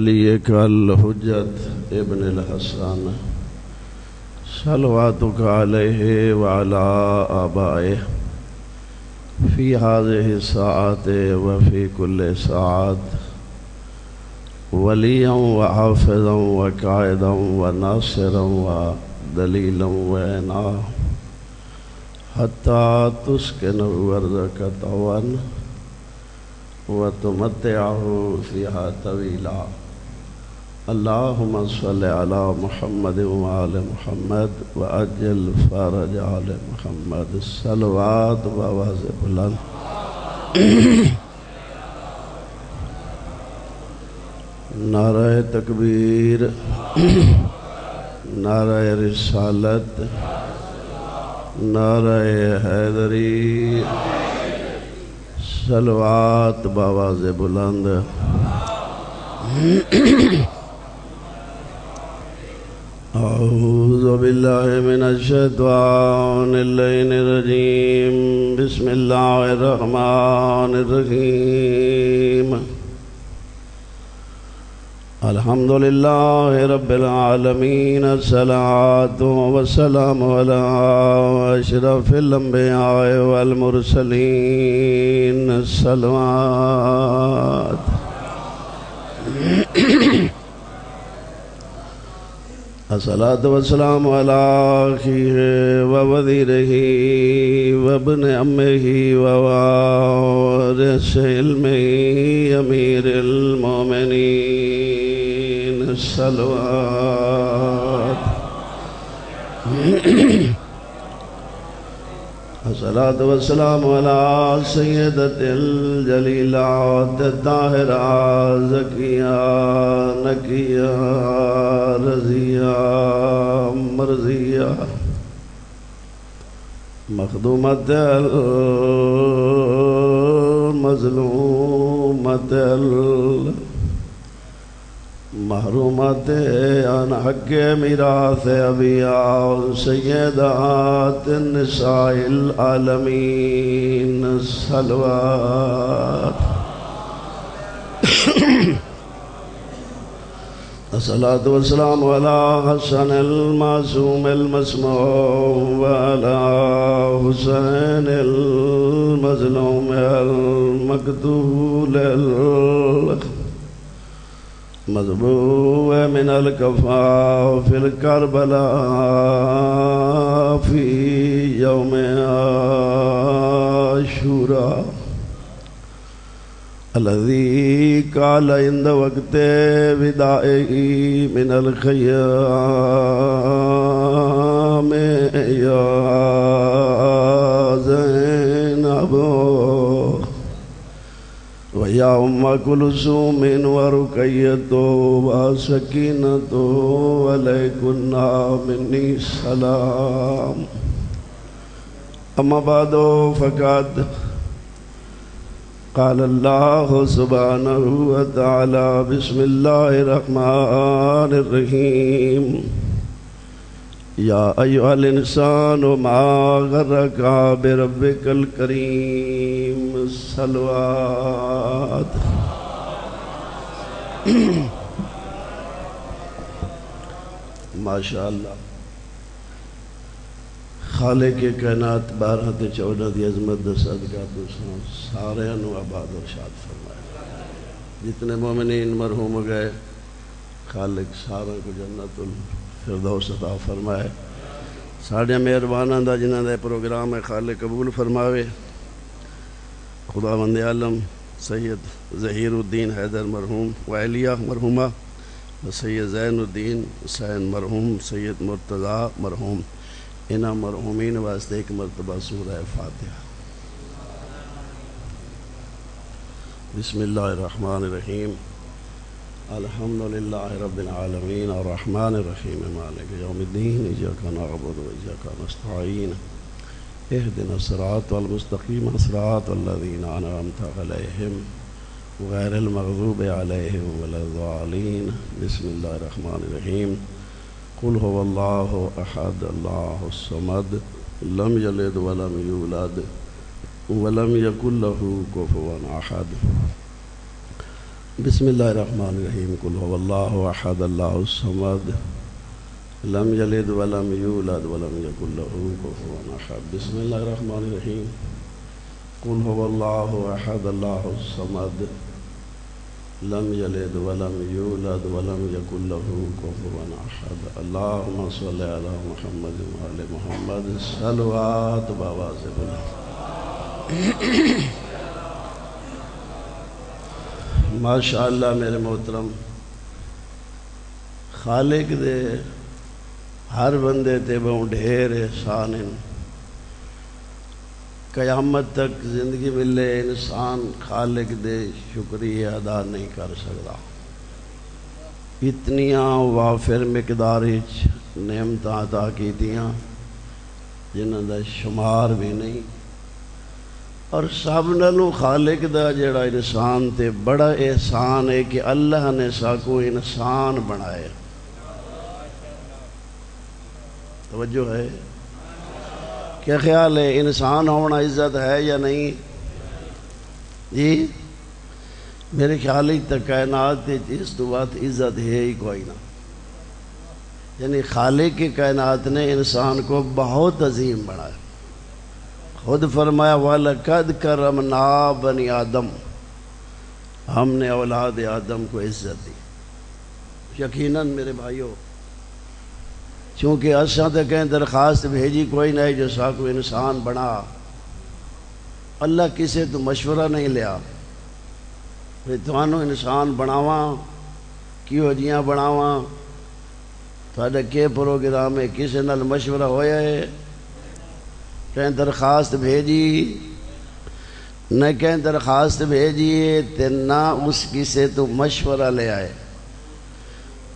عليك الحجة ابن الحسن صلواتك عليه وعلى آبائه في هذه الساعة وفي كل ساعة وليا وحافظا وقائدا وناصرا ودليلا وعنا حتى تسكنه أرضك طوعا وتمتعه فيها طويلا. اللهم صل على محمد وعلى محمد وأجل فرج على محمد الصلوات وواظب بلند. نعرہ تکبیر، نعرہ رسالت، نعرہ حیدری، صلوات بآواز بلند. اعوذ باللہ من الشیطان اللعین الرجیم. بسم اللہ الرحمن الرحیم. الحمدللہ رب العالمین. الصلاة والسلام علی اشرف الانبیاء والمرسلین. الصلوات الصلاة والسلام على أخيه ووزيره وابن عمه ووارث علمه أمير المؤمنين. الصلوات الصلاة والسلام على سيدة الجليلات الطاهرة زكية نقية رضية مرضية مخدومة المظلومة محرومات عن حق میراث ابیاء سیدات النساء العالمین. الصلوات الصلاة والسلام على حسن المعصوم المسموع وعلى حسين المظلوم المقتول مذبوح من الكفا في الكربلاء في يوم عاشوراء الذي قال عند وقت ودائه من الخيام يا زينب ويا أم كلثوم ورقية وسكينة عليكن مني السلام. أما بعد فقد قال الله سبحانه وتعالى بسم الله الرحمن الرحيم. يا أيها الإنسان ما غرك بربك الكريم. الصلوات ماشاءاللہ. خالق کائنات 12 تے 14 دی عظمت دا صدقہ تو سارے انو آباد و شاد فرمائے. جتنے مومنین مرحوم گئے خالق سارے کو جنت الفردوس عطا فرمائے. ساڑھے مہربانہ دا جنہ دے پروگرام ہے خالق قبول فرماوے. خداوند عالم سید ظہیر الدین حیدر مرحوم وعلیہ مرحومہ و سید زین الدین حسین مرحوم سید مرتضیٰ مرحوم انہاں مرحومین واسطے ایک مرتبہ سورہ فاتحہ. بسم اللہ الرحمن الرحیم. الحمدللہ رب العالمین الرحمن الرحیم مالک یوم الدین. ایاک نعبد و ایاک نستعین. اهدنا الصراط المستقيم صراط الذين أنعمت عليهم غير المغضوب عليهم ولا الضالين. بسم الله الرحمن الرحيم. قل هو الله أحد الله الصمد لم يلد ولم يولد ولم يكن له كفوا أحد. بسم اللہ الرحمن الرحیم قل هو اللہ احد اللہ الصمد لم یلد ولم یولد ولم یکن له کفوا احد بسم اللہ الرحمن الرحیم قل هو اللہ احد اللہ الصمد لم یلد ولم یولد ولم یکن له کفوا احد اللہم صلی علی محمد وعلی محمد صلوات بواظب ماشاءاللہ میرے محترم خالق دے ہر بندے تے بہوں ڈھیر احسان ہیں. قیامت تک زندگی ملے انسان خالق دے شکریہ ادا نہیں کر سکتا. اتنیاں وافر مقدار نعمتاں عطا کیتیاں جنہاں دا شمار بھی نہیں. اور سب نالوں خالق دا جڑا انسان تے بڑا احسان ہے کہ اللہ نے ساکو انسان بنائے. توجہ ہے؟ کیا خیال ہے انسان ہونا عزت ہے یا نہیں؟ جی میرے خیال ہی تک کائنات اس تو بات عزت ہے ہی کوئی نہ. یعنی خالق کی کائنات نے انسان کو بہت عظیم بنایا. خود فرمایا وَلَقَدْ كَرَّمْنَا بَنِي آدم، ہم نے اولاد آدم کو عزت دی. یقیناً میرے بھائیوں چونکہ اساں تے کہیں درخواست بھیجی کوئی نہیں جو ساکو انسان بنا. اللہ کسے تو مشورہ نہیں لیا توانو انسان بناواں کیوں جیاں بناواں تھوڑے کے پروگرام ہے کسے نال مشورہ ہویا ہے؟ کہیں درخواست بھیجی نہ کہیں درخواست بھیجیے تے نہ اس کسے تو مشورہ لے آئے.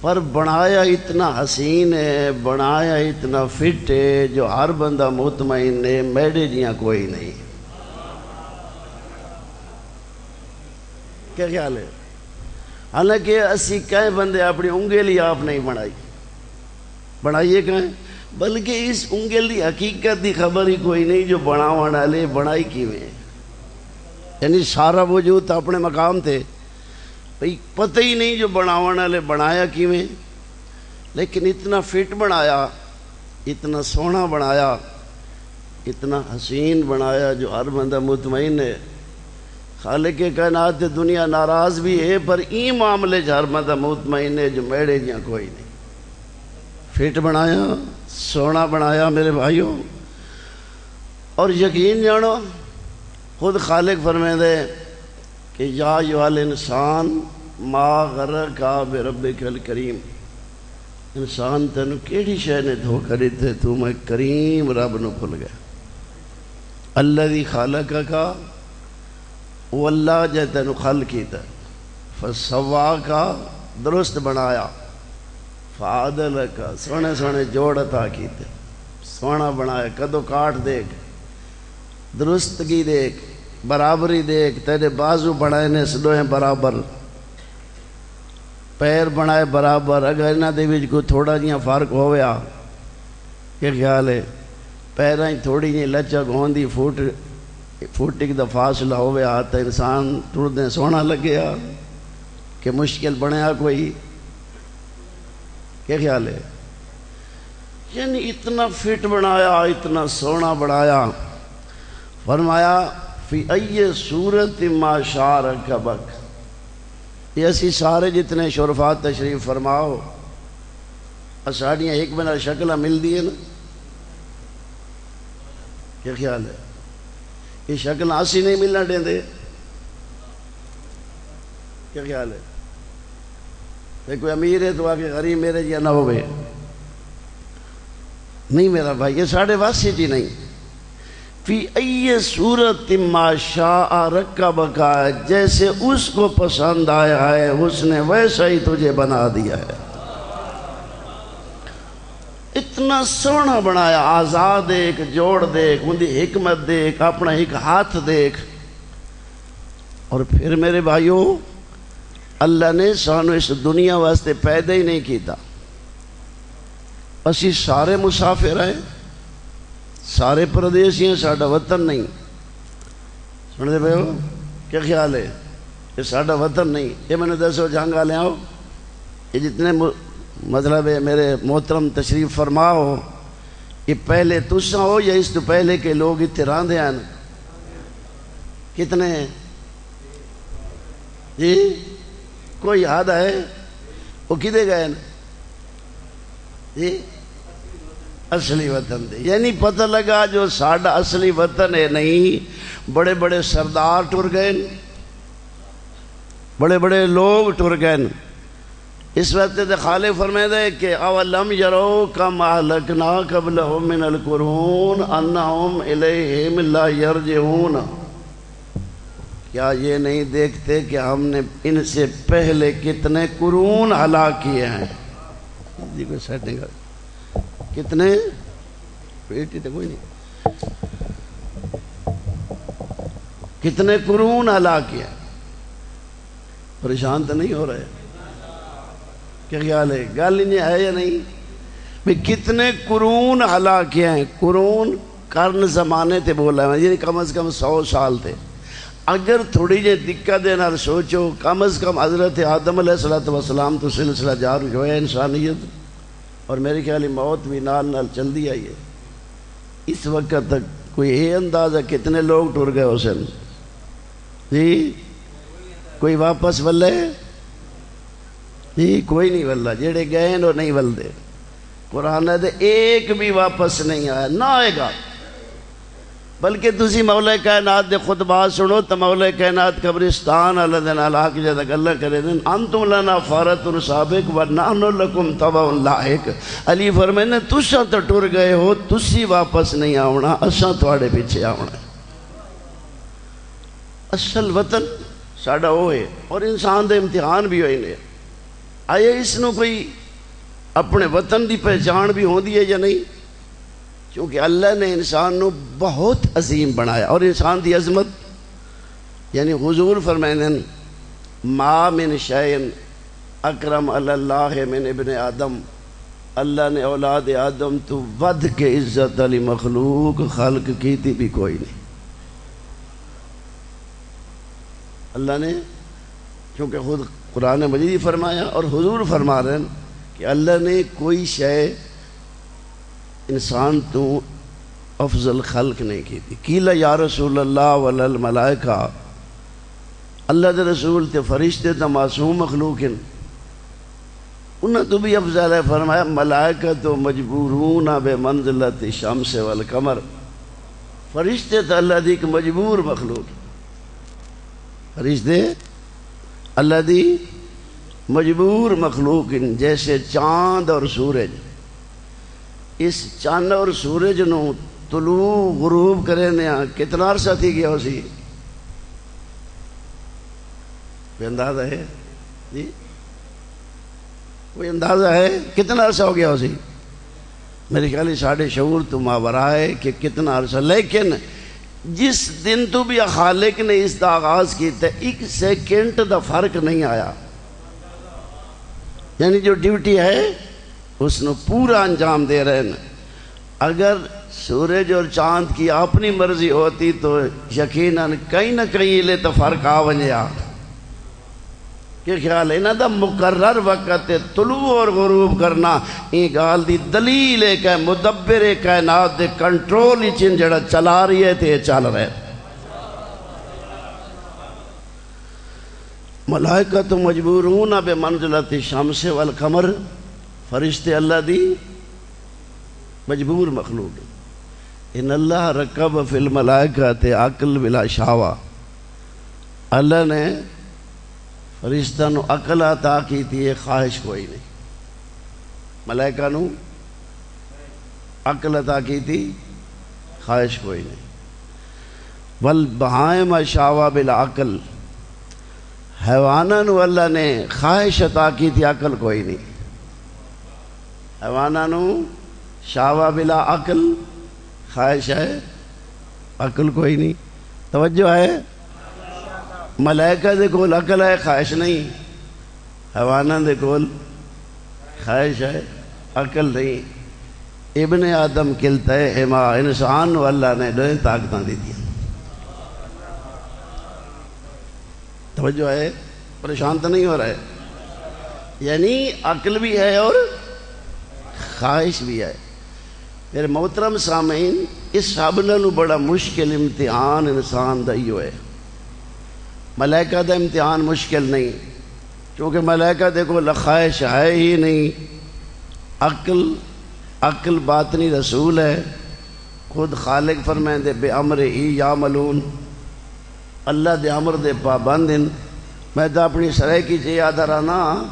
پر بنایا اتنا حسین ہے، بنایا اتنا فٹ ہے جو ہر بندہ مطمئن ہے میڈے جیاں کوئی نہیں. کیا خیال ہے؟ حالانکہ اسی کہیں بندے اپنی انگلی آپ نہیں بنائیے کہیں، بلکہ اس انگل دی حقیقت دی خبر ہی کوئی نہیں جو بناون والے بنائی کیویں. یعنی سارا وجود اپنے مقام تے پتہ ہی نہیں جو بناون والے بنایا کیویں. لیکن اتنا فٹ بنایا، اتنا سونا بنایا، اتنا حسین بنایا جو ہر بندہ مطمئن ہے. خالق کائنات دنیا ناراض بھی ہے پر این معاملے ہر بندہ مطمئن ہے جو میڑے جیاں کوئی نہیں. فٹ بنایا، سونا بنایا میرے بھائیوں. اور یقین جانو خود خالق فرمائے کہ یا ایھا الانسان ما غرک بربک الکریم. انسان تینوں کیڑی شے نے دھوکا دیتے تو میں کریم رب نو بھول گیا. الذی خلقک وہ اللہ جے تینوں خلق کیتا فسواک درست بنایا فعدلک سونے سونے جوڑ عطا کیتے سونا بنایا. کدو کاٹ دیکھ درستگی دیکھ برابری دیکھ. تیرے بازو بنائے نے سدوہیں برابر، پیر بنائے برابر. اگر انہاں دے وچ کوئی تھوڑا جیاں فرق ہویا کیا خیال ہے پیراں تھوڑی جی لچک ہوندی فٹ ایک دا فاصلہ ہویا تو انسان ٹردیں سونا لگیا کہ مشکل بنیا کوئی. کیا خیال ہے؟ یعنی اتنا فٹ بنایا، اتنا سونا بنایا. فرمایا فی ای صورت ما شاء رکبک. یہ اسی سارے جتنے شرفات تشریف فرماؤ ساڑیاں ایک بنا شکلہ مل دی ہے نا. کیا خیال ہے؟ یہ شکل آسی نہیں ملنا دیں دے. کیا خیال ہے؟ کوئی امیر ہے تو آگے غریب میرے جیا نہ ہوئے نہیں میرا بھائی، یہ ساڑھے واسی جی نہیں. فی ای صورت ما شاء رکبک، جیسے اس کو پسند آیا ہے اس نے ویسا ہی تجھے بنا دیا ہے. اتنا سونا بنایا. آزاد دیکھ، جوڑ دیکھ، ان دی حکمت دیکھ، اپنا ایک ہاتھ دیکھ. اور پھر میرے بھائیوں اللہ نے سانو اس دنیا واسطے پیدا ہی نہیں کیتا. اسی سارے مسافر ہیں، سارے پردیسی ہیں، ساڑھا وطن نہیں. سن دے بھائیو کیا خیال ہے؟ یہ ساڈا وطن نہیں. یہ میں نے دسو جنگ والے آؤ، یہ جتنے مطلب ہے میرے محترم تشریف فرما ہو، یہ پہلے تساں ہو یا اس تو پہلے کے لوگ اتنے راندے ہیں؟ کتنے ہیں جی؟ کوئی یاد ہے؟ وہ کدے گئے جی؟ اصلی وطن دے. یعنی پتہ لگا جو ساڈا اصلی وطن ہے نہیں، بڑے بڑے سردار ٹر گئے، بڑے بڑے لوگ ٹر گئے. اس وقت خالق فرمائے دے کہ اولم یرو کم اہلکنا قبلہم من القرون انہم الیہم لا یرجعون. کیا یہ نہیں دیکھتے کہ ہم نے ان سے پہلے کتنے قرون ہلاک کیے ہیں؟ جی کوئی سیٹنگ کتنے؟ بیٹی تو کوئی نہیں. کتنے قرون ہلاک کیے؟ پریشان تو نہیں ہو رہے؟ کیا خیال ہے؟ گل نہیں ہے یا نہیں؟ بھئی کتنے قرون ہلاک کیے ہیں؟ قرون قرن زمانے تے بولا ہے، یعنی کم از کم 100 سال تھے. اگر تھوڑی جی دقت دینا سوچو، کم از کم حضرت آدم علیہ السلام تو سلسلہ جاری جو ہے انسانیت، اور میرے خیال موت بھی نال نال چل دی آئی ہے. اس وقت تک کوئی یہ اندازہ کتنے لوگ ٹر گئے حسین جی؟ کوئی واپس ولے جی؟ کوئی نہیں ولہ. جڑے گئے ہیں وہ نہیں ولدے. قرآن ہے ایک بھی واپس نہیں آیا، نہ آئے گا. بلکہ تسی مولا کائنات دے خطبات سنو تو مولا کائنات قبرستان اللہ دن اللہ کی جدہ اللہ کرے دن انتم لنا فارت سابق و نحن لکم تبع لاحق. علی فرمائے تساں تو ٹر گئے ہو، تسی واپس نہیں آونا، اساں تواڈے پیچھے آونا. اصل وطن ساڈا وہ ہے. اور انسان دے امتحان بھی ہوئے. آیا اس نو کوئی اپنے وطن دی پہچان بھی ہوندی ہے یا نہیں؟ کیونکہ اللہ نے انسان نو بہت عظیم بنایا. اور انسان دی عظمت یعنی حضور فرمائیں ما من شیء اکرم علی اللہ من ابن آدم. اللہ نے اولاد آدم تو ود کے عزت علی مخلوق خلق کی تھی بھی کوئی نہیں. اللہ نے کیونکہ خود قرآن مجید فرمایا اور حضور فرما رہے ہیں کہ اللہ نے کوئی شے انسان تو افضل خلق نہیں کی تھی. قیل یا رسول اللہ والملائکہ، اللہ دے رسول تے فرشتے تے معصوم مخلوق ہیں، انہوں تو بھی افضل ہے. فرمایا ملائکہ تو مجبورون بے منزلت شمس والقمر. فرشتے تے اللہ دی ایک مجبور مخلوق، فرشتے اللہ دی مجبور مخلوق جیسے چاند اور سورج. اس چاند اور سورج نو طلوع غروب کرے نیا کتنا عرصہ تھی گیا ہو سی؟ کوئی اندازہ ہے جی؟ کوئی اندازہ ہے کتنا عرصہ ہو گیا ہو سی؟ میرے خیال ساڑھے شعور تو ماورا ہے کہ کتنا عرصہ. لیکن جس دن تو بھی خالق نے اس دا آغاز کیتا ہے 1 سیکنڈ دا فرق نہیں آیا. یعنی جو ڈیوٹی ہے اس نے پورا انجام دے رہے ہیں. اگر سورج اور چاند کی اپنی مرضی ہوتی تو یقیناً کہیں نہ کہیں لے تو فرق آ ونجیا. کہ خیال ہے نا دا مقرر وقت طلوع اور غروب کرنا یہ گال دی دلیل ہے کہ مدبر کائنات دے کنٹرول ہی چن جڑا چلا رہی ہے تے چل رہے. ملائکہ تو مجبورون بے منزلت شمس والقمر. فرشتے اللہ دی مجبور مخلوق. ان اللہ رکب فی الملائکہ تے عقل بلا شاوا. اللہ نے فرشتہ نو عقل عطا کی تھی، خواہش کوئی نہیں. ملائکہ نو عقل عطا کی تھی، خواہش کوئی نہیں. والبہائم شاوا بالعقل. حیوانہ نو اللہ نے خواہش عطا کی تھی، عقل کوئی نہیں. حیوانہ نو شاوا بلا عقل، خواہش ہے، عقل کوئی نہیں. توجہ ہے؟ ملائکہ دے کول عقل ہے، خواہش نہیں. حیوانہ دے کول خواہش ہے، عقل نہیں. ابن آدم کلتا ہے ہما. انسان و اللہ نے دو طاقتاں دی دیا. توجہ ہے؟ پریشان تو نہیں ہو رہا ہے؟ یعنی عقل بھی ہے اور خواہش بھی ہے۔ میرے محترم سامعین، اس سب نالوں بڑا مشکل امتحان انسان دا ہی ہے۔ ملائکہ دا امتحان مشکل نہیں، کیونکہ ملائکہ دیکھو خواہش ہے ہی نہیں۔ عقل باطنی رسول ہے، خود خالق فرمائیں دے بے امر ہی یعملون، اللہ دے امر دے پابند ہیں۔ میں تو اپنی سرے کی چیز یاد رہنا،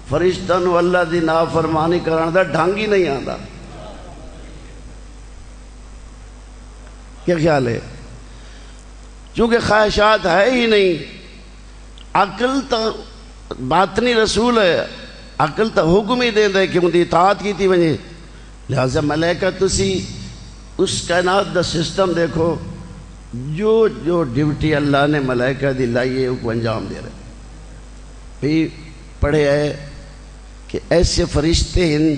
فرشتہ نو اللہ دی نافرمانی کران دا ڈھنگ ہی نہیں آتا۔ کیا خیال ہے؟ چونکہ خواہشات ہے ہی نہیں۔ عقل تا باطنی رسول ہے، عقل تا حکم ہی دے دے کہ ان دی اطاعت کی تھی وجہ۔ لہذا ملائکہ تسی اس کائنات دا سسٹم دیکھو، جو ڈیوٹی اللہ نے ملائکہ دی لائی ہے وہ کو انجام دے رہے۔ بھی پڑھے ہے کہ ایسے فرشتے ہیں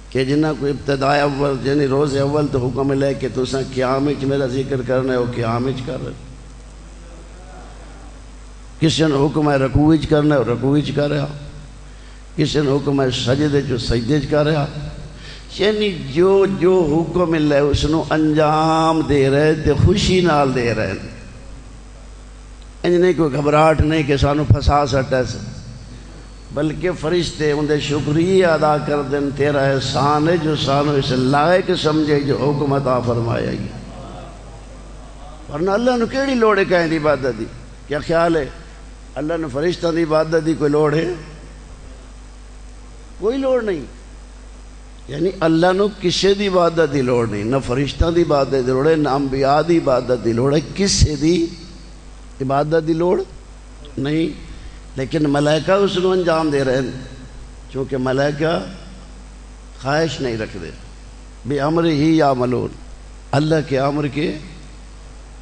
کہ جنہ کو ابتداء اول یعنی روز اول تو حکم لے کہ تساں قیام وچ میرا ذکر کرنا ہے، وہ قیام وچ کر رہے۔ کسی نے حکم ہے رکوع وچ کرنا ہے، وہ رکوع وچ کر رہا۔ کسی نے حکم ہے سجدے جو سجدے وچ کر رہا۔ یعنی جو حکم مل ہے اس نو انجام دے رہے تے خوشی نال دے رہے۔ انج نہیں کوئی گھبراہٹ نہیں کہ سانو پھسا سٹے سے، بلکہ فرشتے ان دے شکریہ ادا کر دیں، تیرا احسان ہے جو سانو اس لائق سمجھے جو حکم عطا فرمایا گی۔ ورنہ اللہ نے کیڑی لوڑ ہے کہیں دی عبادت دی؟ کیا خیال ہے؟ اللہ نے فرشتہ دی عبادت دی کوئی لوڑ ہے؟ کوئی لوڑ نہیں۔ یعنی اللہ نے کسی دی عبادت دی لوڑ نہیں، نہ فرشتہ دی عبادت دی لوڑ ہے، نہ انبیاء دی عبادت دی لوڑ ہے، کسی دی عبادت دی لوڑ نہیں۔ لیکن ملائکہ اس کو انجام دے رہے ہیں، چونکہ ملائکہ خواہش نہیں رکھ دے، بے امر ہی یعملون، اللہ کے امر کے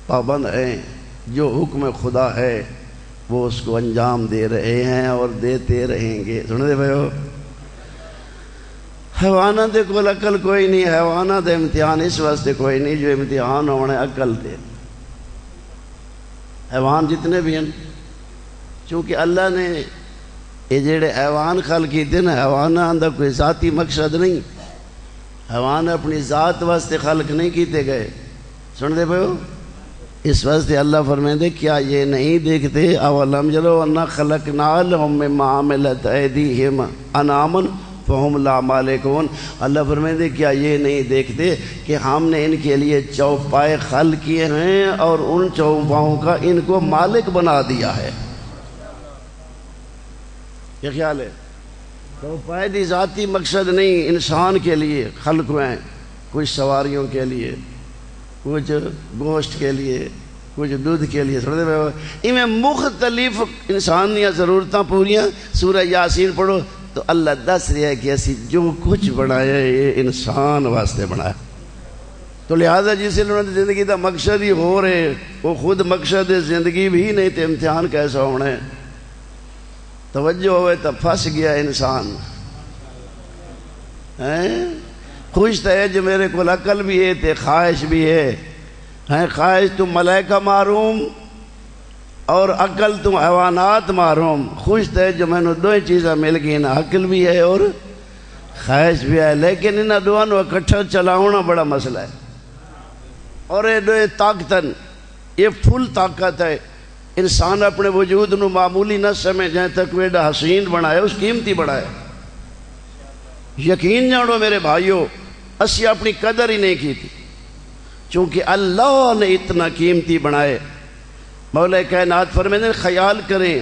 پابند ہیں۔ جو حکم خدا ہے وہ اس کو انجام دے رہے ہیں اور دیتے رہیں گے۔ سن دے بھائیو، حیوانات دے کول عقل کوئی نہیں، حیوانات دے امتحان اس واسطے کوئی نہیں جو امتحان ہونے عقل دے۔ حیوان جتنے بھی ہیں، چونکہ اللہ نے یہ جڑے حیوان خلق کیتے نا، حیواناں دا کوئی ذاتی مقصد نہیں، حیوان اپنی ذات واسطے خلق نہیں کیتے گئے۔ سن دے بھائیو، اس واسطے اللہ فرمائیں دے کیا یہ نہیں دیکھتے اولم یروا انا خلقنا لهم مما عملت ایدیہم انعاما فہم لا مالکون۔ اللہ فرمائیں دے کیا یہ نہیں دیکھتے کہ ہم نے ان کے لیے چوپائے خلق کیے ہیں اور ان چوپاؤں کا ان کو مالک بنا دیا ہے۔ کیا خیال ہے؟ چوپائے دی ذاتی مقصد نہیں، انسان کے لیے خلق ہیں، کچھ سواریوں کے لیے، کچھ گوشت کے لیے، کچھ دودھ کے لیے۔ میں مختلف انسانیاں ضرورتاں پوریاں۔ سورہ یاسین پڑھو تو اللہ دس رہا ہے کہ اسی جو کچھ بنایا یہ انسان واسطے بنایا۔ تو لہذا جس انہوں نے زندگی دا مقصد ہی ہو رہے، وہ خود مقصد زندگی بھی نہیں تو امتحان کیسا ہونا ہے؟ توجہ ہوئے تو پھنس گیا انسان۔ خوش تو ہے جو میرے کو عقل بھی ہے تے خواہش بھی ہے۔ خواہش تو ملائکہ معروم اور عقل تو حیوانات معروم۔ خوش تو ہے جو میں نے دو چیزیں مل گئی نا، عقل بھی ہے اور خواہش بھی ہے، لیکن انہاں دونوں اکٹھا چلاؤنا بڑا مسئلہ ہے۔ اور یہ دو طاقتن، یہ فل طاقت ہے۔ انسان اپنے وجود نو معمولی نہ سمجھیں تک وہ ایڈا حسین بنائے، اس قیمتی بنائے۔ یقین جانو میرے بھائیو، اسی اپنی قدر ہی نہیں کی تھی، چونکہ اللہ نے اتنا قیمتی بنائے۔ مولا کائنات فرمائے خیال کریں،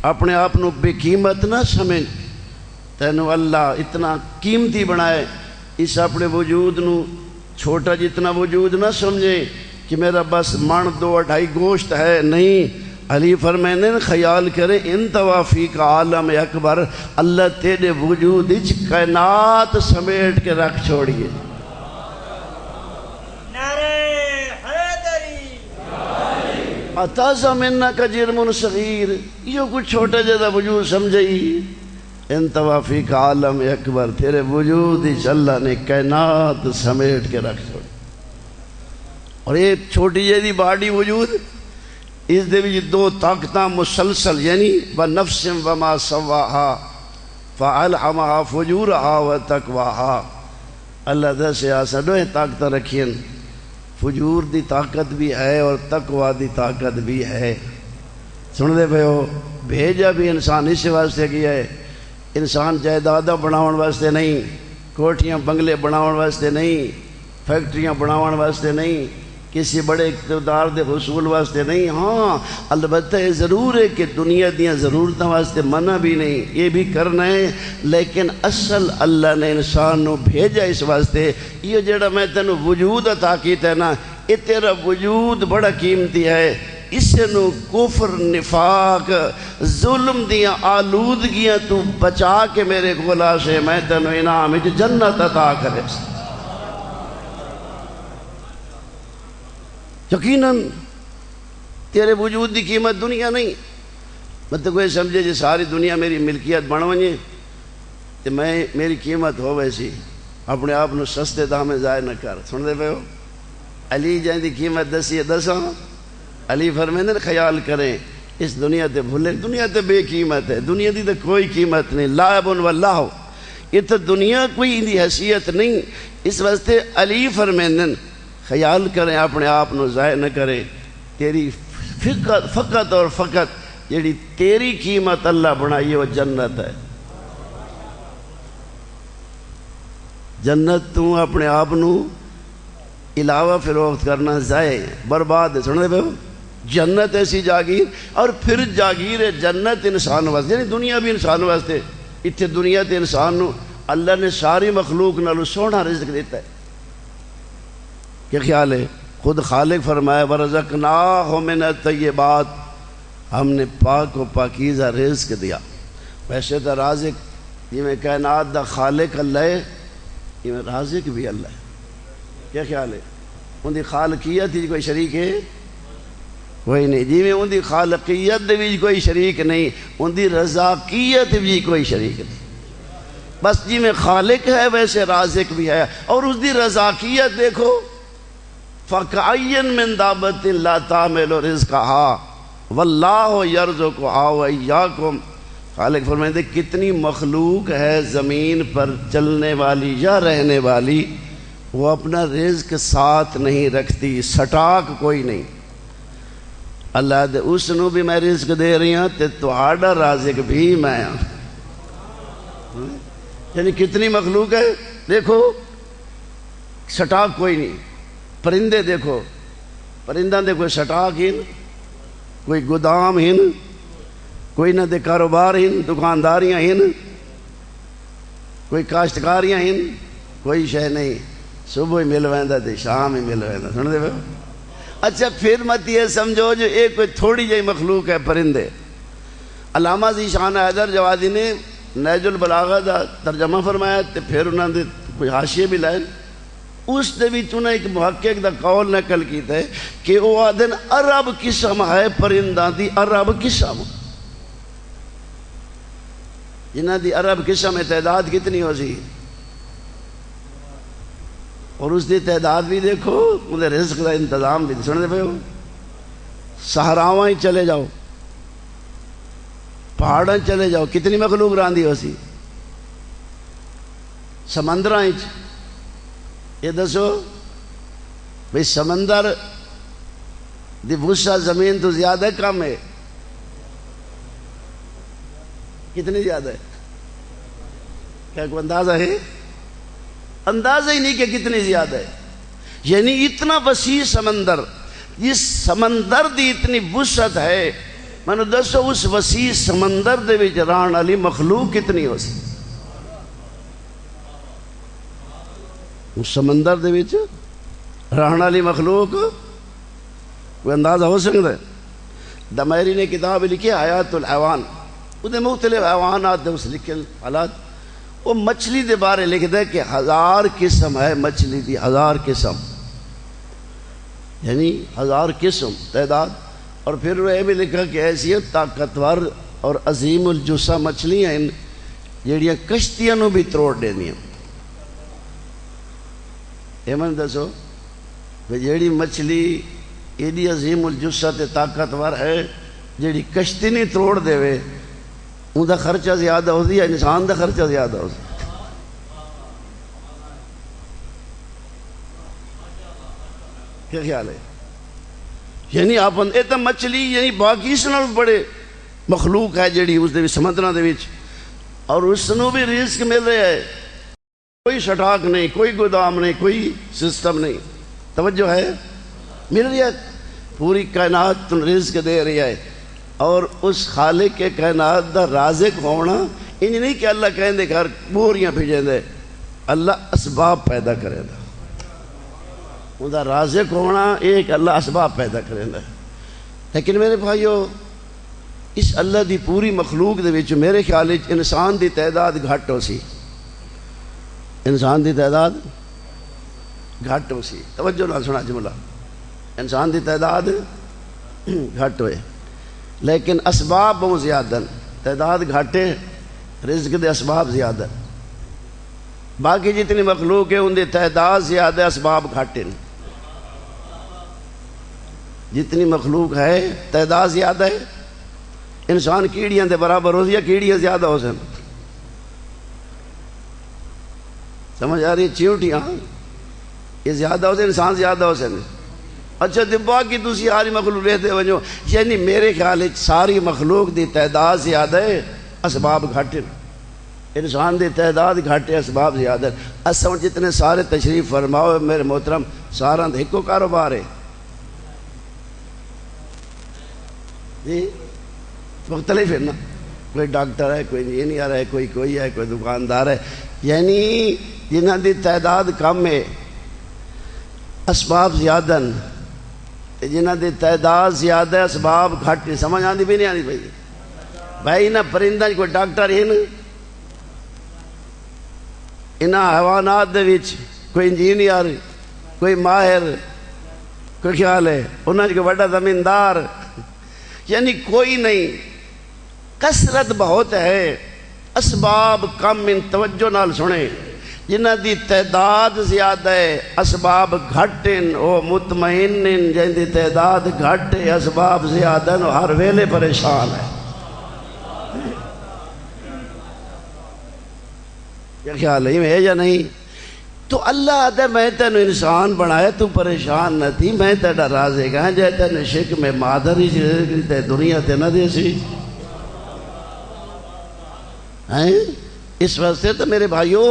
اپنے آپ نو بے قیمت نہ سمجھ، تینو اللہ اتنا قیمتی بنائے، اس اپنے وجود نو چھوٹا جتنا وجود نہ سمجھیں کہ میرا بس من 2-2.5 گوشت ہے، نہیں۔ علی فرمائے خیال کرے ان توافی کا عالم اکبر، اللہ تیرے وجود اچ کائنات سمیٹ کے رکھ چھوڑیے۔ نعرہ حیدری اتازہ منہ کا جرم صغیر، یہ کچھ چھوٹا جیسا وجود سمجھئی۔ ان توافی کا عالم اکبر، تیرے وجود اچ اللہ نے کائنات سمیٹ کے رکھ چھوڑی۔ اور یہ چھوٹی جیسی باڈی وجود اس دے وچ دو طاقتاں مسلسل، یعنی ونفس وما سواہا فألہمہا فجورہا وتقواہا. اللہ دسے آسا دوئے طاقتاں رکھین، فجور دی طاقت بھی ہے اور تقوی دی طاقت بھی ہے. سن دے پہ ہو، بھیجا بھی انسان اس واسطے کیا ہے. انسان جائیداداں بناون واسطے نہیں، کوٹھیاں بنگلے بناون واسطے نہیں، فیکٹریاں بناون واسطے نہیں، کسی بڑے اقتدار دے حصول واسطے نہیں. ہاں البتہ یہ ضرور ہے کہ دنیا دیاں ضرورتوں واسطے منع بھی نہیں، یہ بھی کرنا ہے. لیکن اصل اللہ نے انسان نو بھیجا اس واسطے. یہ جڑا میں تینوں وجود عطا کیتا ہے نا، یہ تیرا وجود بڑا قیمتی ہے. اس نو کفر، نفاق، ظلم دیاں آلودگیاں تو بچا کے میرے گولا سے میں تینوں انعام وچ جنت عطا کرے. یقیناً تیرے وجود دی قیمت دنیا نہیں. مطلب کوئی سمجھے جی ساری دنیا میری ملکیت بن ونجے تو میں میری قیمت ہو ویسی، اپنے آپ نو سستے دامے ضائع نہ کر. سن دے پہ ہو، علی جائیں دی قیمت دسی ہے دساں. علی فرمیندے نے خیال کریں اس دنیا تے بھولے، دنیا تے بے قیمت ہے، دنیا دی تے کوئی قیمت نہیں. لعب واللہ، یہ تو دنیا کوئی ان دی حیثیت نہیں. اس واسطے علی فرمیندے خیال کریں اپنے آپ نو ضائع نہ کریں. تیری فقط اور فقط جیڑی تیری قیمت اللہ بنائی وہ جنت ہے. جنت تو اپنے آپ نو علاوہ فروخت کرنا ضائع ہے، برباد ہے. سن دے پہ جنت ایسی جاگیر، اور پھر جاگیر ہے جنت انسان واسطے، یعنی دنیا بھی انسان واسطے. اتنے دنیا تے انسان نو اللہ نے ساری مخلوق نالو سونا رزق دیتا ہے. کیا خیال ہے؟ خود خالق فرمایا وَرَزَقْنَاهُ مِنَ الطَّيِّبَاتِ، ہم نے پاک و پاکیزہ رزق دیا. ویسے تو رازق یہ میں کائنات دا خالق اللہ ہے، یہ میں رازق بھی اللہ ہے. کیا خیال ہے؟ ان دی خالقیت ہی کوئی شریک ہے کوئی نہیں. جی میں ان دی خالقیت بھی کوئی شریک نہیں، ان دی رزاقیت بھی کوئی شریک نہیں. بس جی میں خالق ہے ویسے رازق بھی ہے. اور اس دی رزاقیت دیکھو، فَكَأَيٍّ مِّن دَابَّةٍ لَا تَحْمِلُ رِزْقَهَا وَاللَّهُ يَرْزُقُهَا وَإِيَّاكُمْ. خالق فرمائے کتنی مخلوق ہے زمین پر چلنے والی یا رہنے والی، وہ اپنا رزق ساتھ نہیں رکھتی، سٹاک کوئی نہیں. اللہ دے اس نو بھی میں رزق دے رہی ہوں تے تہاڈا رازق بھی میں ہوں. یعنی کتنی مخلوق ہے دیکھو، سٹاک کوئی نہیں. پرندے دیکھو، پرندہ دے کوئی سٹاک ہن، کوئی گودام ہن، کوئی نہ دے کاروبار ہن، دکانداریاں ہن، کوئی کاشتکاریاں ہن، کوئی شے نہیں. صبح ہی مل ویندا تے شام ہی مل ویندا. سن دے. اچھا پھر مت یہ سمجھو جو ایک کوئی تھوڑی جہی مخلوق ہے پرندے. علامہ ذیشان حیدر جوادی نے نہج البلاغہ دا ترجمہ فرمایا تے پھر انہوں نے کوئی حاشیے بھی لائے. اس دے بھی انہیں ایک محقق دا قول نقل کیتا ہے کہ وہ آدھن عرب قسم ہے پرندہ دی، عرب قسم جنہ دی عرب قسم تعداد کتنی ہو سی، اور اس دی تعداد بھی دیکھو، انہیں رزق دا انتظام بھی. سن دے پہ ہو، صحراواں ہی چلے جاؤ، پہاڑاں چلے جاؤ، کتنی مخلوق راندی ہو سی. سمندراں ہی یہ دسو بھئی سمندر دی وسعت زمین تو زیادہ کم ہے؟ کتنی زیادہ ہے؟ کیا کوئی اندازہ ہے؟ اندازہ ہی نہیں کہ کتنی زیادہ ہے. یعنی اتنا وسیع سمندر، اس سمندر دی اتنی وسعت ہے. میں نے دسو اس وسیع سمندر دے وچ رہن والی مخلوق کتنی ہو سی؟ اس سمندر دے وچ رہن والی مخلوق کوئی اندازہ ہو سکتا ہے؟ دمیری نے کتاب لکھی حیات الحیوان، وہ مختلف حیوانات دے اس لکھے حالات. وہ مچھلی دے بارے لکھ دے کہ 1000 قسم ہے مچھلی دی، 1000 قسم، یعنی 1000 قسم تعداد. اور پھر وہ یہ بھی لکھا کہ ایسی طاقتور اور عظیم الجثہ مچھلیاں ہیں جہڑیاں کشتیاں نو بھی توڑ دینیاں. یہ من دسو جیڑی مچھلی ایڈی عظیم الجثت طاقتور ہے جیڑی کشتی نہیں توڑ دے وے ان دا خرچہ زیادہ ہو یا انسان دا خرچہ زیادہ ہو کیا خیال ہے؟ یعنی آپ ایتا مچھلی یعنی باقی اس نال بڑے مخلوق ہے جیڑی اس دے سمندراں دے وچ اور اس نو بھی رزق مل رہا ہے، کوئی سٹاک نہیں، کوئی گودام نہیں، کوئی سسٹم نہیں، توجہ ہے، مل رہی ہے، پوری کائنات رزق دے رہی ہے۔ اور اس خالق کے کائنات دا رازق ہونا انج نہیں کہ اللہ کہیں دے گھر بوریاں بھیجیں دے، اللہ اسباب پیدا کرے دا، ان دا رازق ہونا ایک اللہ اسباب پیدا کرے دا۔ لیکن میرے بھائیو اس اللہ دی پوری مخلوق دے وچ میرے خیال وچ انسان دی تعداد گھٹ ہو سی، انسان دی تعداد گھٹ ہو سی، توجہ نہ سنا جملہ، انسان دی تعداد گھٹ ہوئے لیکن اسباب بہت زیادہ، تعداد گھٹے رزق دے اسباب زیادہ، باقی جتنی مخلوق ہے ان دی تعداد زیادہ اسباب گھٹے، جتنی مخلوق ہے تعداد زیادہ ہے، انسان کیڑیاں دے برابر ہو یا کیڑیاں زیادہ ہو سن، سمجھ آ رہی ہے؟ چیونٹیاں یہ زیادہ ہو سن، انسان زیادہ ہو سن، اچھا دبا کی دوسری ساری مخلوق رہتے وجہ، یعنی میرے خیال ساری مخلوق دی تعداد زیادہ ہے، اسباب گھٹ، انسان دی تعداد گھٹ ہے، اسباب زیادہ ہے۔ اصل جتنے سارے تشریف فرماؤ میرے محترم سارا ایکو کاروبار ہے جی، مختلف ہے نا، کوئی ڈاکٹر ہے، کوئی انجینئر ہے، کوئی ہے، کوئی دکاندار ہے، یعنی جنہاں دی تعداد کم ہے اسباب زیادہ ہیں، جنہاں دی تعداد زیادہ ہے اسباب گھٹ ہے، سمجھ آندی بھی نہیں آندی بھائی؟ بھائی نہ پرندہ کوئی ڈاکٹر ہے نا، انہاں حیوانات دے وچ کوئی انجینئر، کوئی ماہر، کوئی خیال ہے انہاں کوئی بڑا زمیندار، یعنی کوئی نہیں، کثرت بہت ہے، اسباب کم، ان توجہ نال سنے، جنہ دی تعداد زیادہ ہے اسباب گھٹن، او مطمئن جن دی تعداد گھٹ ہے اسباب زیادہ ہیں، ہر ویلے پریشان ہے۔ کیا خیال ہے یا نہیں؟ تو اللہ آدھے میں تینو انسان بنایا، تو پریشان نہ تھی، میں تیڑا رازق ہاں، جائے تینو شک میں مادری تے دنیا تے نہ دے سی، اس واسطے تو میرے بھائیوں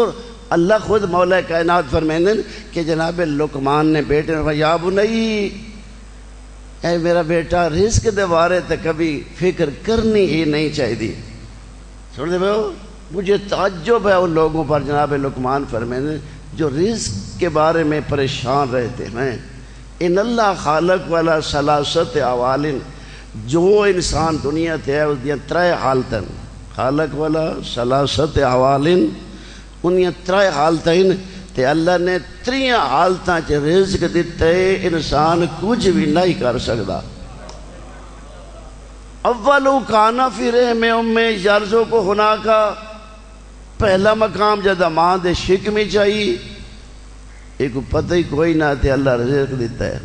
اللہ خود مولا کائنات فرمائیں کہ جناب لقمان نے بیٹے نے یا بنی، اے میرا بیٹا رزق دے بارے تے کبھی فکر کرنی ہی نہیں چاہیے۔ سن دے بھائیو مجھے تعجب ہے ان لوگوں پر جناب لقمان فرمائیں جو رزق کے بارے میں پریشان رہتے ہیں۔ ان اللہ خالق والا سلاست اوالن، جو انسان دنیا تے ہے اس دیا ترے حالتن، خالق والا سلاست اوالن انہیں ترے حالتیں تے اللہ نے تریاں حالتاں چ رزق دیتے، انسان کچھ بھی نہیں کر سکتا۔ اولو کانا فی رحم ام یرزو کو ہونا کا پہلا مقام جدہ ماں دے شک میں چاہیے، ایک پتہ ہی کوئی نہ تے اللہ رزق دیتا ہے۔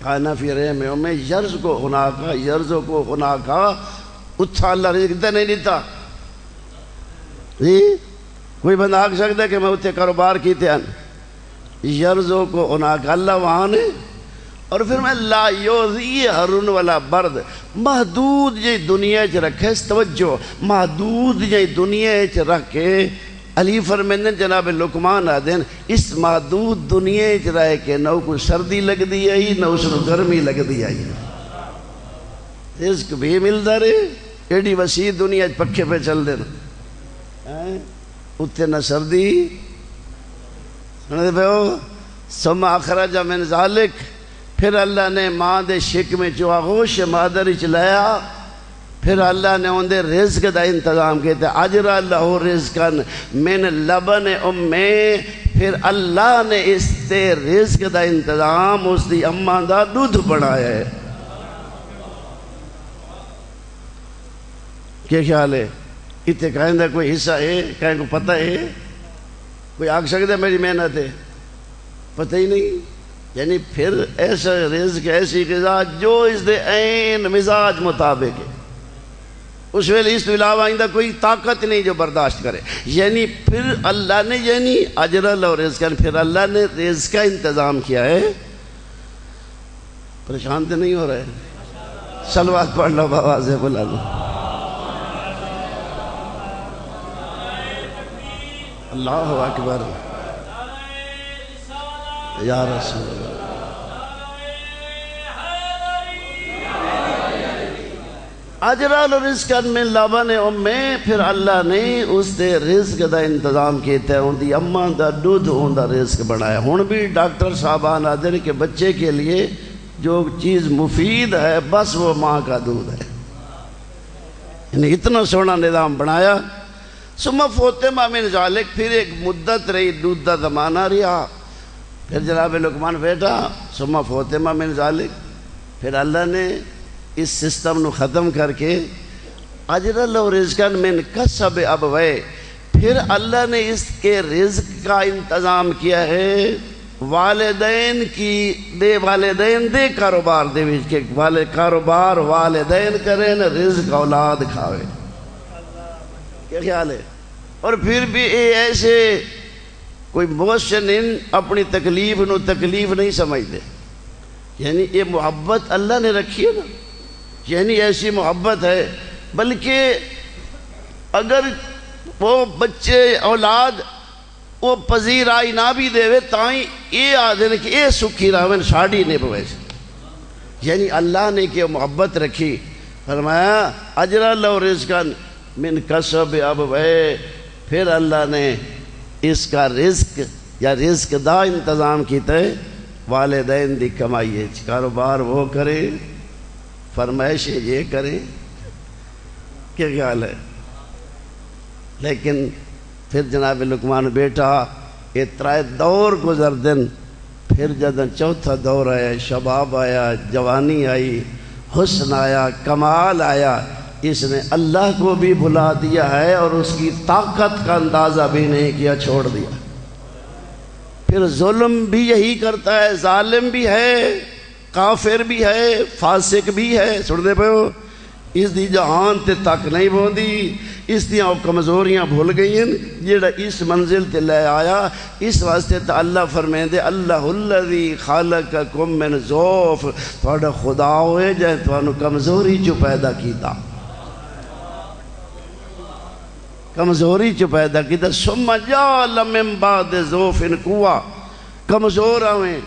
کانا فی رحم ام یرز کو ہونا کا، یرزو کو ہونا کا، اتھا اللہ رزق دیتا نہیں دیتا جی؟ کوئی بندہ آگ سکتا ہے کہ میں اتھے کاروبار کیتے ہیں، یرزو کو ہونا کا اللہ وہاں نے، اور پھر میں لا یوزی ہرون والا برد، محدود جی دنیا چ رکھے، توجہ محدود جی دنیا چ رکھے، علی فرمائن جناب لقمان آدھین اس محدود دنیا چ رہ کے نہ کوئی سردی لگ دی آئی نہ اس کو گرمی لگ دی آئی، رزق بھی ملتا رہے، ایڈی وسیع دنیا پکھے پہ چل دینا، اتنے نہ سردی، سنتے پہ ہو، ثم اخرج من ذالک، پھر اللہ نے ماں دے شک میں چواغوش مادری چلایا، پھر اللہ نے ان دے رزق دا انتظام کیتے، اجرا لہو رزقن من لبن امیں، پھر اللہ نے اس دے رزق دا انتظام اس دی اماں دا دودھ بڑھایا ہے۔ کیا خیال ہے؟ اتنے کہیں دا کوئی حصہ ہے، کہیں کو پتہ ہے؟ کوئی آگ سکتا ہے میری محنت ہے؟ پتہ ہی نہیں، یعنی پھر ایسا رزق ایسی غذا جو اس دے عین مزاج مطابق ہے، اس ویلے اس تو علاوہ آئندہ کوئی طاقت نہیں جو برداشت کرے. یعنی پھر اللہ نے یعنی اجرل اور رزقن، پھر اللہ نے رزق کا انتظام کیا ہے. پریشان تو نہیں ہو رہے؟ صلوات پڑھ لو، بابا سے بلا لو. اللہ اکبر یا رسول اللہ. اجرل رزقن من لبن امیں، پھر اللہ نے اس دے رزق دا انتظام کیتا ہے، ان دی اماں دا دودھ ان دا رزق بنایا. ہن بھی ڈاکٹر صاحبان آتے ہیں کہ بچے کے لیے جو چیز مفید ہے بس وہ ماں کا دودھ ہے. یعنی اتنا سونا نظام بنایا. ثم فوتما من ذالک، پھر ایک مدت رہی، دودھ دا زمانہ رہا. پھر جناب لقمان بیٹا ثم فوتما من ذالک، پھر اللہ نے اس سسٹم نو ختم کر کے اجرل و رزقن من کسب ابوے، پھر اللہ نے اس کے رزق کا انتظام کیا ہے والدین کی دے، والدین دے کاروبار دے وچ کہ کاروبار والدین کریں نہ رزق اولاد کھاوے. کیا خیال ہے؟ اور پھر بھی ایسے کوئی محسنین اپنی تکلیف نو تکلیف نہیں سمجھتے. یعنی یہ محبت اللہ نے رکھی ہے نا، یعنی ایسی محبت ہے. بلکہ اگر وہ بچے اولاد وہ پذیرائی نہ بھی دے تائیں یہ آدھے کہ یہ سکھی راون ساڑی نہیں پوے. یعنی اللہ نے کہ محبت رکھی. فرمایا اجرل و رزقن من کسب ابوے، پھر اللہ نے اس کا رزق یا رزق دا انتظام کیتا ہے والدین دی کمائی ہے. کاروبار وہ کرے، فرمائشیں یہ کریں. کیا خیال ہے؟ لیکن پھر جناب لقمان بیٹا یہ ترائے دور گزر دن، پھر جب چوتھا دور آیا، شباب آیا، جوانی آئی، حسن آیا، کمال آیا، اس نے اللہ کو بھی بھلا دیا ہے اور اس کی طاقت کا اندازہ بھی نہیں کیا، چھوڑ دیا. پھر ظلم بھی یہی کرتا ہے، ظالم بھی ہے، کافر بھی ہے، فاسق بھی ہے. سن دے پہ ہو، اس دی جہان تے تک نہیں بوندی، اس دیاں کمزوریاں بھول گئی ہیں جیڑا اس منزل تے لے آیا. اس واسطے تا اللہ فرمائیں دے اللہ الذی خالقکم من ضعف، تھوڑا خدا ہوئے جائے تو کمزوری چو پیدا کیتا، کمزوری چو پیدا کیتا. ثم جعل من بعد ضعف قوة، کمزور آویں،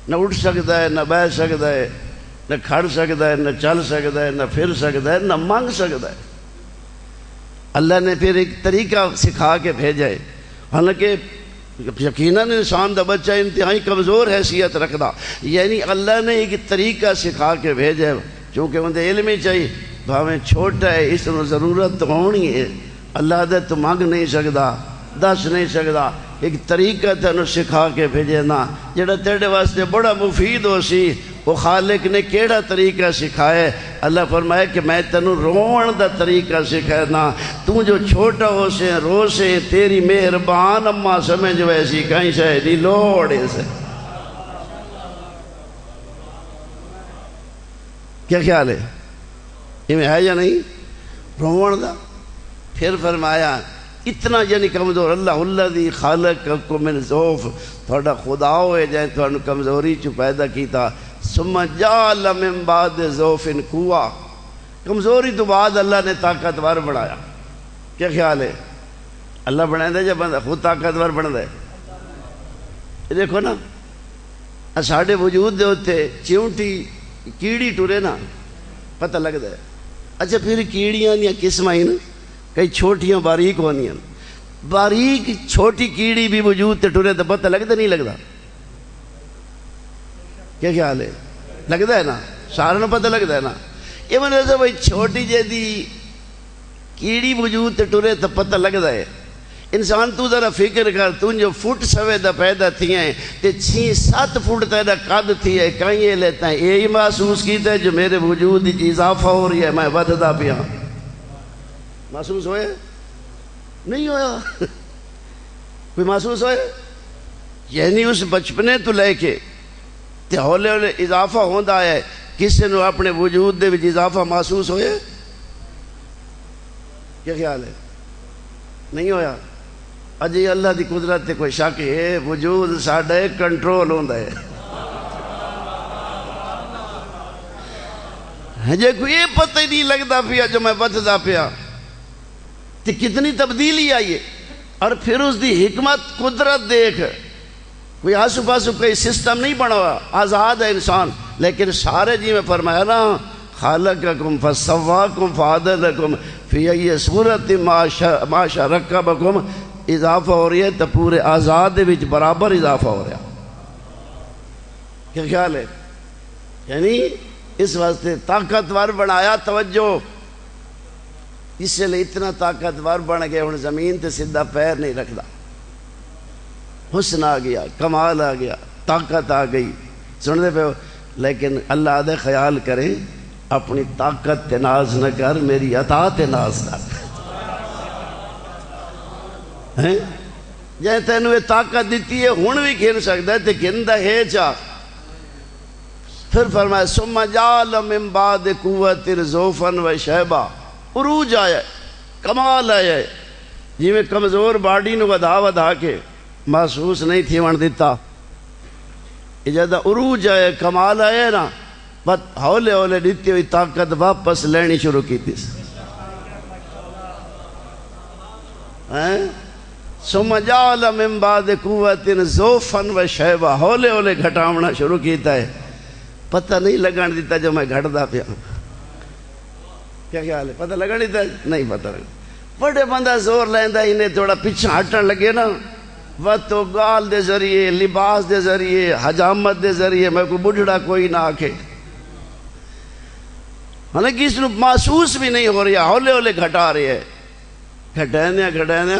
نہ اٹھ سکتا ہے، نہ بیٹھ سکتا ہے، نہ کھڑ سکتا ہے، نہ چل سکتا ہے، نہ پھر سکتا ہے، نہ مانگ سکتا ہے. اللہ نے پھر ایک طریقہ سکھا کے بھیجا ہے. حالانکہ یقیناً انسان دا بچہ انتہائی کمزور حیثیت رکھدا، یعنی اللہ نے ایک طریقہ سکھا کے بھیجا ہے. چونکہ انہیں علم ہی چاہیے، بھاویں چھوٹا ہے اس کو ضرورت تو ہونی ہے. اللہ دے تو مانگ نہیں سکتا، دس نہیں سکتا. ایک طریقہ تینوں سکھا کے بھیجنا جڑا تیرے واسطے بڑا مفید ہو سی. وہ خالق نے کیڑا طریقہ سکھائے؟ اللہ فرمائے کہ میں تینوں رون دا طریقہ سکھائنا. تو جو چھوٹا ہو سے رو سے، تیری مہربان اماں سمجھ ویسی کہیں شاید دی لوڑ سے. کیا خیال ہے؟ یہ میں ہے یا نہیں رون دا؟ پھر فرمایا اتنا یعنی کمزور، اللہ الذی خالقکم من ضعف، تھوڑا خدا ہوئے جائیں تو کمزوری چو پیدا کیتا. ثم جعل من بعد ضعف قوة، کمزوری تو بعد اللہ نے طاقتور بنایا. کیا خیال ہے؟ اللہ بنا دے جب بندہ خود طاقتور بن دے. دیکھو نا ساڑھے وجود دے ہوتے چیونٹی کیڑی ٹورے نا پتہ لگ دے. اچھا پھر کیڑیاں دیا قسم آئی نا، کئی چھوٹیاں باریک ہونی ہیں. باریک چھوٹی کیڑی بھی وجود تے ٹورے تو پتہ لگتا نہیں لگتا. کیا خیال ہے؟ لگتا ہے نا، سارا پتہ لگتا ہے نا. یہ میں نے بھائی چھوٹی جیدی کیڑی وجود تے ٹورے تو پتہ لگتا ہے. انسان تو ذرا فکر کر، تو جو فٹ سوے دا پیدا تھی ہیں تے 6-7 فٹ تیرا قد تھی ہے، کہیں یہ لیتا ہے یہی محسوس کیتا ہے جو میرے وجود کی اضافہ ہو رہی ہے، میں وددا پیا. محسوس ہوئے؟ نہیں ہویا. کوئی محسوس ہوئے؟ یعنی اس بچپنے تو لے کے تے ہولے ہولے اضافہ ہوندا ہے. کسی نے اپنے وجود دے وچ اضافہ محسوس ہوئے؟ کیا خیال ہے؟ نہیں ہویا. اجی اللہ دی قدرت تے کوئی شک ہے؟ وجود ساڈا کنٹرول ہوندا ہے. جے کوئی یہ پتہ ہی نہیں لگتا پیا جو میں بچدا پیا تے کتنی تبدیلی آئی ہے. اور پھر اس دی حکمت قدرت دیکھ. کوئی آسو پاسو کوئی سسٹم نہیں بنا ہوا، آزاد ہے انسان. لیکن سارے جی میں فرمایا نا خالقکم فسواکم فعدلکم فی ای صورت ما شاء رکبکم. اضافہ ہو رہی ہے تو پورے آزاد دے وچ برابر اضافہ ہو رہا. کیا خیال ہے؟ یعنی اس واسطے طاقتور بنایا. توجہ، اس لیے اتنا طاقتور بن گیا ہن زمین تے سیدھا پیر نہیں رکھدا. حسن آ گیا، کمال آ گیا، طاقت آ گئی. سن دے پہ ہو؟ لیکن اللہ دے خیال کریں اپنی طاقت تے ناز نہ کر، میری عطا تے ناز کر. جائے تینوں یہ طاقت دیتی ہے ہن بھی کھیل سکتا ہے تے کھندا ہے چاہ. پھر فرمایا ثم جعل من بعد قوت ضعفا و شیبا. عروج آیا، کمال آیا. جی میں کمزور باڈی نو ودھا کے محسوس نہیں تھی ون دیتا. جدہ عروج آیا، کمال آیا نا، بس ہولے ہولے دیتی ہوئی طاقت واپس لینی شروع کی تھی. ثم جعل من بعد قوت ضعفا و شیبا. ہولے ہولے گھٹاونا شروع کیتا ہے. پتہ نہیں لگن دیتا جو میں گھٹدا پیا. کیا خیال ہے؟ پتہ لگن دیتا نہیں پتہ لگن. بڑے بندہ زور لیندا انہیں تھوڑا پیچھے ہٹن لگے نا، وہ تو گال دے ذریعے، لباس دے ذریعے، حجامت دے ذریعے میں کوئی بڑھڑا کوئی نہ آکھے. حالانکہ اس نے محسوس بھی نہیں ہو رہا، ہولے ہولے گھٹا رہے ہے. گھٹانے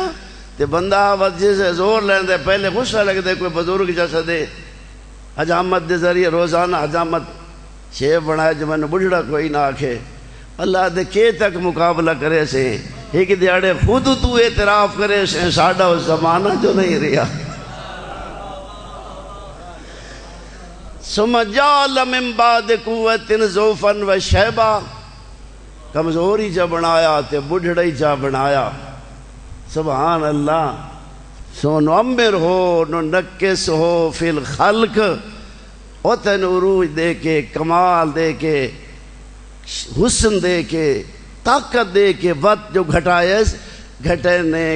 تے بندہ وجہ سے زور لیندا ہے. پہلے غصہ لگتا ہے کوئی بزرگ جیسا دے حجامت دے ذریعے روزانہ حجامت شیف بنایا جو میں نے بڑھڑا کوئی نہ آکھے. اللہ دے کے تک مقابلہ کرے سے ایک دیاڑے خود تو اعتراف کرے سے ساڑھا اس زمانہ جو نہیں رہا. ثم جعل من بعد قوت ضعفا و شیبا. کمزوری جا بنایا تے بڑھڑی جا بنایا. سبحان اللہ. سو نعمر ہو ننکس ہو فی الخلق. او تین عروج دے کے، کمال دے کے، حسن دے کے، طاقت دے کے وقت جو گھٹائیس گھٹنے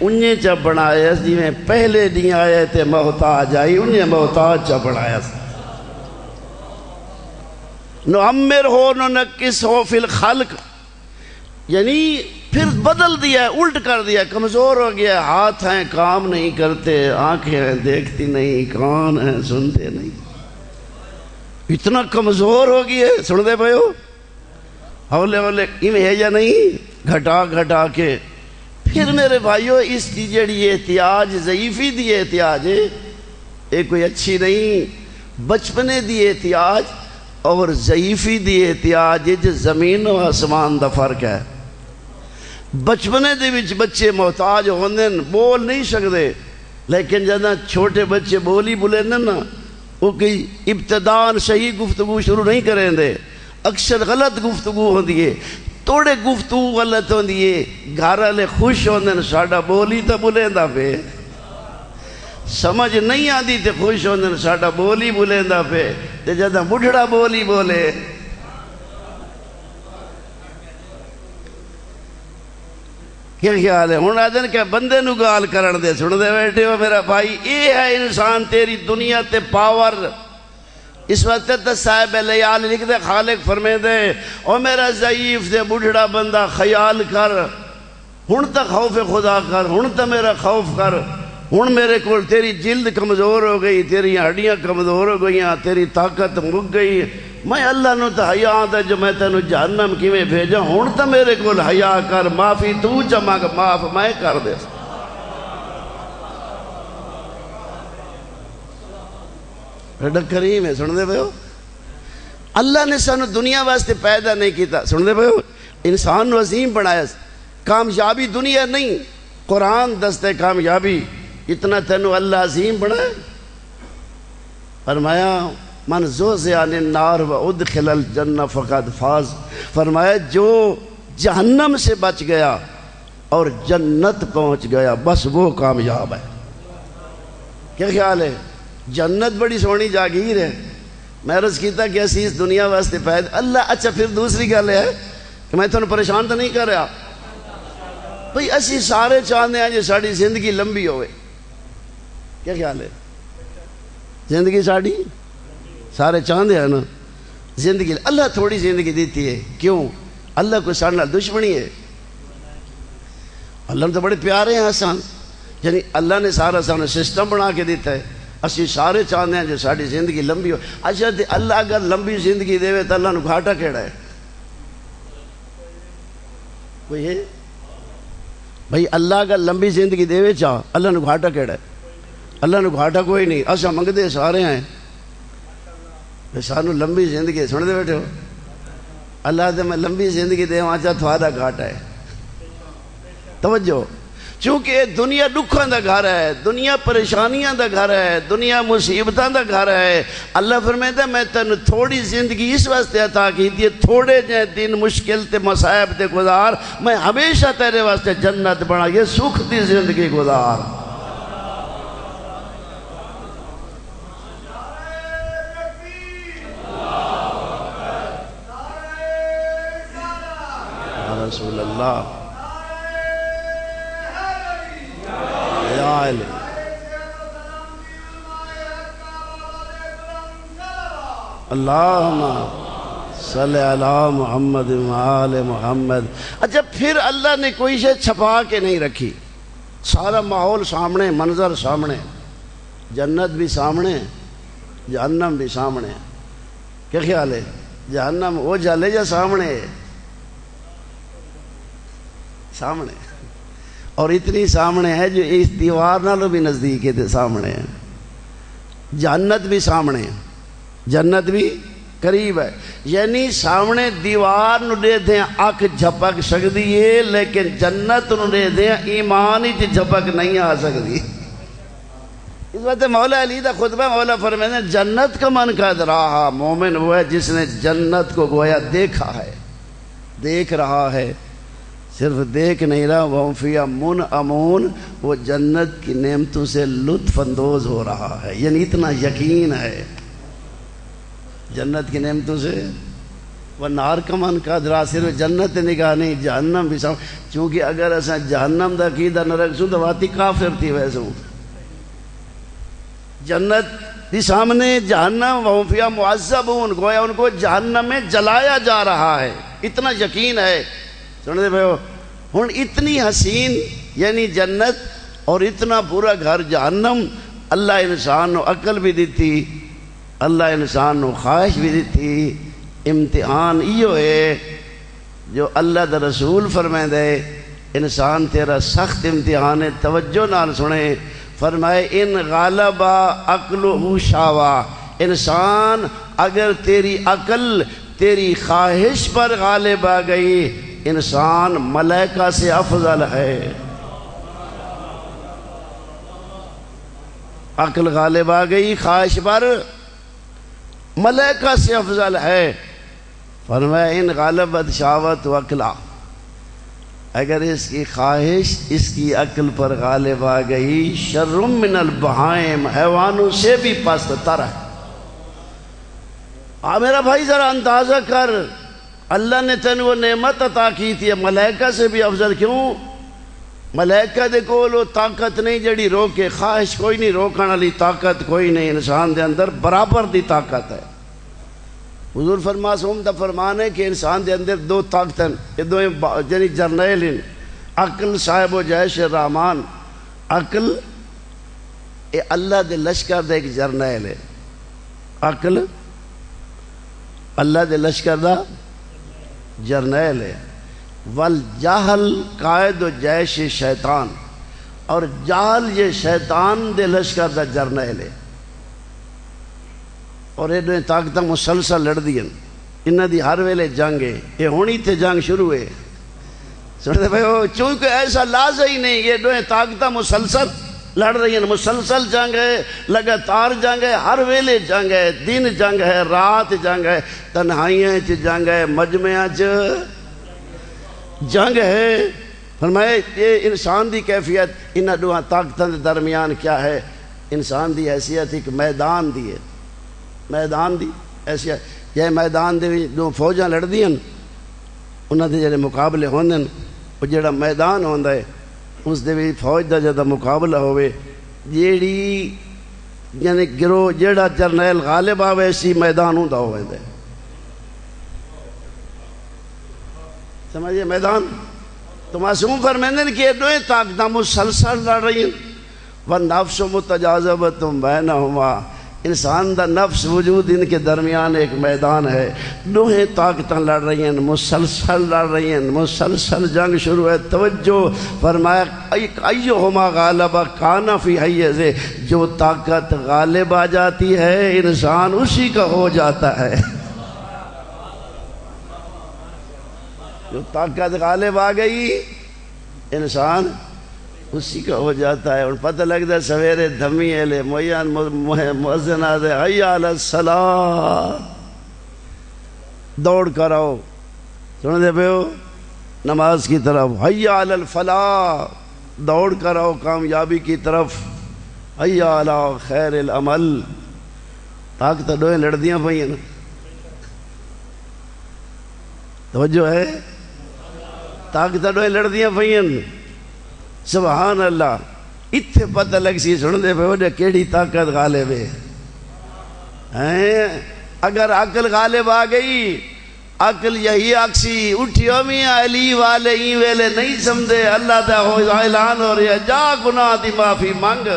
انہیں چا بنائیس جی میں پہلے نہیں آئے تھے محتاج آئی انہیں محتاج چا بنائیس. نعمر ہو ننکس ہو فی الخلق. یعنی پھر بدل دیا ہے، الٹ کر دیا. کمزور ہو گیا، ہاتھ ہیں کام نہیں کرتے، آنکھیں ہیں دیکھتی نہیں، کان ہیں سنتے نہیں. اتنا کمزور ہو گیا. سن دے بھائیو ہولے ہولے ایویں ہے یا نہیں گھٹا کے. پھر میرے بھائیو اس کی جڑی احتیاج ضعیفی دی احتیاج ہے یہ کوئی اچھی نہیں. بچپنے دی احتیاج اور ضعیفی دی احتیاج جو زمین و آسمان دا فرق ہے. بچپنے دے وچ بچے محتاج ہوندے بول نہیں سکتے، لیکن جدہ چھوٹے بچے بولی بولے نا وہ کئی ابتدان صحیح گفتگو شروع نہیں کریں دے، اکثر غلط گفتگو ہوندی ہے. توڑے گفتگو غلط ہوندی ہے، گھر والے خوش ہوندے ساڈا بولی تو بولیندا پے. سمجھ نہیں آتی تے خوش ہوندے ساڈا بولی بولیندا پے. تے جدہ بڑھڑا بولی بولے کیا خیال ہے؟ ہن آدن کہ بندے نو گال کرن دے. سن دے بیٹھے ہو میرا بھائی، یہ ہے انسان تیری دنیا تے پاور. اس وقت تے صاحب لیال لکھ دے خالق فرمے دے او میرا ضعیف دے بڑھڑا بندہ خیال کر، ہن تک خوف خدا کر، ہن تک میرا خوف کر. ہن میرے کو تیری جلد کمزور ہو گئی، تیری ہڈیاں کمزور ہو گئیاں، تیری طاقت مک گئی. میں اللہ نو تو حیا آتا جو میں تینو جہنم کیویں بھیجا. ہن تو میرے کو حیا کر، معافی تو چما معاف میں کر دے. ایڈا کریم ہے. سن دے پے ہو اللہ نے سانو دنیا واسطے پیدا نہیں کیتا. سن دے پے ہو انسان نو عظیم بنایا. کامیابی دنیا نہیں، قرآن دستے کامیابی. اتنا تینو اللہ عظیم بنایا. فرمایا من زحزح عن النار وادخل الجنہ فقد فاز، فرمایا جو جہنم سے بچ گیا اور جنت پہنچ گیا بس وہ کامیاب ہے۔ کیا خیال ہے؟ جنت بڑی سونی جاگیر ہے۔ میں عرض کیتا کہ اسی اس دنیا واسطے پیدا اللہ۔ اچھا پھر دوسری گل ہے کہ میں تھوڑا پریشان تو نہیں کر رہا بھئی، اسی سارے چاہتے ہیں جو ساری زندگی لمبی ہوئے۔ کیا خیال ہے؟ زندگی ساری سارے چاہتے ہیں نا زندگی، اللہ تھوڑی زندگی دیتی ہے، کیوں؟ اللہ کوئی سارے نال دشمنی ہے؟ اللہ نے تو بڑے پیارے ہیں آسان، یعنی اللہ نے سارا سامنے سسٹم بنا کے دیتا ہے، اسی سارے چاہتے ہیں جو ساری زندگی لمبی ہو۔ اچھا تے اللہ اگر لمبی زندگی دے تو اللہ نے گھاٹا کیڑا ہے؟ کوئی ہے بھئی؟ اللہ اگر لمبی زندگی دے چاہ اللہ نے گھاٹا کیڑا ہے؟ اللہ نے گھاٹا کوئی نہیں۔ اچھا منگتے سارے ہیں، سانو لمبی زندگی سن دے بیٹھے ہو، اللہ دے میں لمبی زندگی دے آچا تھوڑا گھاٹا ہے۔ توجہ، چونکہ یہ دنیا دکھاں دا گھر ہے، دنیا پریشانیاں دا گھر ہے، دنیا مصیبتاں دا گھر ہے۔ اللہ فرمائے میں تینوں تھوڑی زندگی اس واسطے عطا کی تھی، تھوڑے جے دن مشکل تے مصائب تے گزار، میں ہمیشہ تیرے واسطے جنت بنا یہ سکھ دی زندگی گزار۔ رسول اللہ یا علی اللہم صلی علی محمد وآل محمد۔ اچھا پھر اللہ نے کوئی شے چھپا کے نہیں رکھی، سارا ماحول سامنے، منظر سامنے، جنت بھی سامنے، جہنم بھی سامنے۔ کیا خیال ہے؟ جہنم وہ جلے جا سامنے سامنے، اور اتنی سامنے ہے جو اس دیوار نالوں بھی نزدیک ہے سامنے ہے۔ جنت بھی سامنے ہے، جنت بھی قریب ہے، یعنی سامنے دیوار نو دے دیں اکھ جھپک سکتی ہے، لیکن جنت نو دے دیں ایمان ہی جھپک نہیں آ سکتی۔ اس وقت مولا علی دا خطبہ مولا فرمائے ہیں جنت کا من قد رہا، مومن وہ ہے جس نے جنت کو گویا دیکھا ہے، دیکھ رہا ہے، صرف دیکھ نہیں رہا، وہ فیہا منعمون، وہ جنت کی نعمتوں سے لطف اندوز ہو رہا ہے، یعنی اتنا یقین ہے جنت کی نعمتوں سے۔ والنار کا من قد رہا، صرف جنت نگاہ نہیں، جہنم بھی سامنے، چونکہ اگر ایسا جہنم دا عقیدہ نہ رکھ سوں تو واتی کافر تھی ویسوں۔ جنت بھی سامنے، جہنم وہ فیہا معذبون، گویا ان کو جہنم میں جلایا جا رہا ہے، اتنا یقین ہے۔ سنتے بھائیو، ہن اتنی حسین یعنی جنت اور اتنا برا گھر جہنم، اللہ انسان نو عقل بھی دیتی، اللہ انسان نو خواہش بھی دیتی۔ امتحان ایو ہے جو اللہ دا رسول فرمائے دے انسان تیرا سخت امتحان ہے، توجہ نال سنے، فرمائے ان غالب عقلہ شاوا، انسان اگر تیری عقل تیری خواہش پر غالب آ گئی، انسان ملائکہ سے افضل ہے۔ عقل غالب آ گئی خواہش پر، ملائکہ سے افضل ہے۔ فرمایا ان غالبت شہوت و عقلہ، اگر اس کی خواہش اس کی عقل پر غالب آ گئی، شر من البہائم، حیوانوں سے بھی پست تر ہے۔ میرا بھائی ذرا اندازہ کر، اللہ نے تین وہ نعمت عطا کی تھی، ملائکہ سے بھی افضل کیوں؟ ملائکہ دے کولو طاقت نہیں جڑی روکے، خواہش کوئی نہیں، روکن والی طاقت کوئی نہیں، انسان دے اندر برابر دی طاقت ہے۔ حضور فرماسوم دا فرمان ہے کہ انسان دے اندر دو طاقت ہیں، یہ دو یعنی جرنیل ہیں، عقل صاحب و جیش الرحمان، عقل یہ اللہ دے لشکر دے ایک جرنیل ہے، عقل اللہ دے لشکر دا جرنیل ہے، والجہل قائد و جیش شیطان، اور جہل یہ شیطان دے لشکر دا جرنیل ہے، اور یہ دویں طاقتیں مسلسل لڑ دیں، انہاں دی ہر ویلے جنگ ہے، یہ ہونی تھے جنگ شروع ہے۔ سنتے بھائیو، چونکہ ایسا لازم ہی نہیں، یہ دویں طاقتیں مسلسل لڑ رہی ہیں، مسلسل جنگ ہے، لگاتار جنگ ہے، ہر ویلے جنگ ہے، دن جنگ ہے، رات جنگ ہے، تنہائیاں چ جنگ ہے، مجمعاں چ جنگ ہے۔ فرمایا یہ انسان دی کیفیت انہاں دوہاں طاقتاں دے درمیان کیا ہے؟ انسان دی حیثیت ایک میدان دی ہے، میدان دی حیثیت یہ میدان دے دو فوجاں لڑدیاں، انہاں دے جڑے مقابلے ہوندے وہ جڑا میدان ہوندا ہے اس دے وچ فوج دا جدا مقابلہ ہوئے، جیڑی یعنی گروہ جیڑا جرنیل غالب آوے اسی میدان ہوندا ہوئے، سمجھے میدان تو معصوم فرمیندے کہ یہ دوئیں طاقتاں مسلسل لڑ رہی ہیں، والنفس متجاذبۃ بینہما، انسان دا نفس وجود ان کے درمیان ایک میدان ہے، دوہیں طاقتاں لڑ رہی ہیں، مسلسل لڑ رہی ہیں، مسلسل جنگ شروع ہے۔ توجہ فرمایا ایہما غالب کان فی حیز، جو طاقت غالب آ جاتی ہے انسان اسی کا ہو جاتا ہے، جو طاقت غالب آ گئی انسان اسی کا ہو جاتا ہے۔ اور پتہ لگتا ہے سویرے دھمی ایلے مؤذن آدھے حی علی الصلاۃ، دوڑ کر آؤ، سن دے پہ ہو نماز کی طرف، حی علی الفلاح، دوڑ کر آؤ کامیابی کی طرف، حی علی خیر العمل۔ طاقت دوئیں لڑدیاں پئی ہیں نا، توجہ ہے، طاقت دوئیں لڑدیاں پئی ہیں، سبحان اللہ۔ اتھے پتہ لگ سی سن دے پہ وجہ کیڑی طاقت غالب ہے۔ اگر عقل غالب آ گئی، عقل یہی آکسی اٹھیو میاں علی والے ہی ویلے نہیں سمدھے، اللہ دا اعلان ہو رہا ہے جا گناہ دی معافی مانگ۔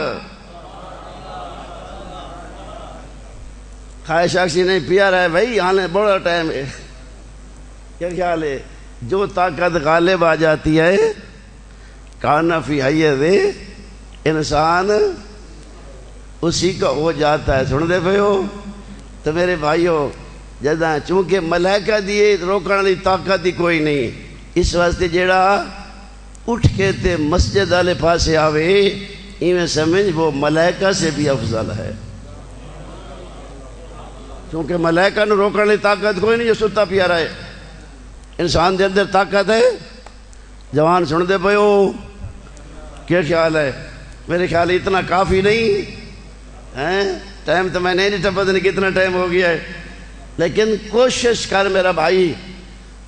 خواہش آکسی نہیں پیا رہا ہے بھائی آنے بڑا ٹائم ہے، کیا خیال ہے؟ جو طاقت غالب آ جاتی ہے کانا فی حیز، انسان اسی کا ہو جاتا ہے۔ سن دے پہ ہو تو میرے بھائیو، جداں چونکہ ملائکہ دیئے روکنے والی طاقت ہی کوئی نہیں، اس واسطے جیڑا اٹھ کے تے مسجد والے پاسے آوے ایویں سمجھ وہ ملائکہ سے بھی افضل ہے، چونکہ ملائکہ نے روکنے والی طاقت کوئی نہیں جو ستا پیا رہا ہے، انسان دے اندر طاقت ہے۔ جوان سن دے پہ ہو، کیا خیال ہے؟ میرے خیال اتنا کافی نہیں ہے، ٹائم تو میں نہیں پتہ نہیں کتنا ٹائم ہو گیا ہے، لیکن کوشش کر میرا بھائی،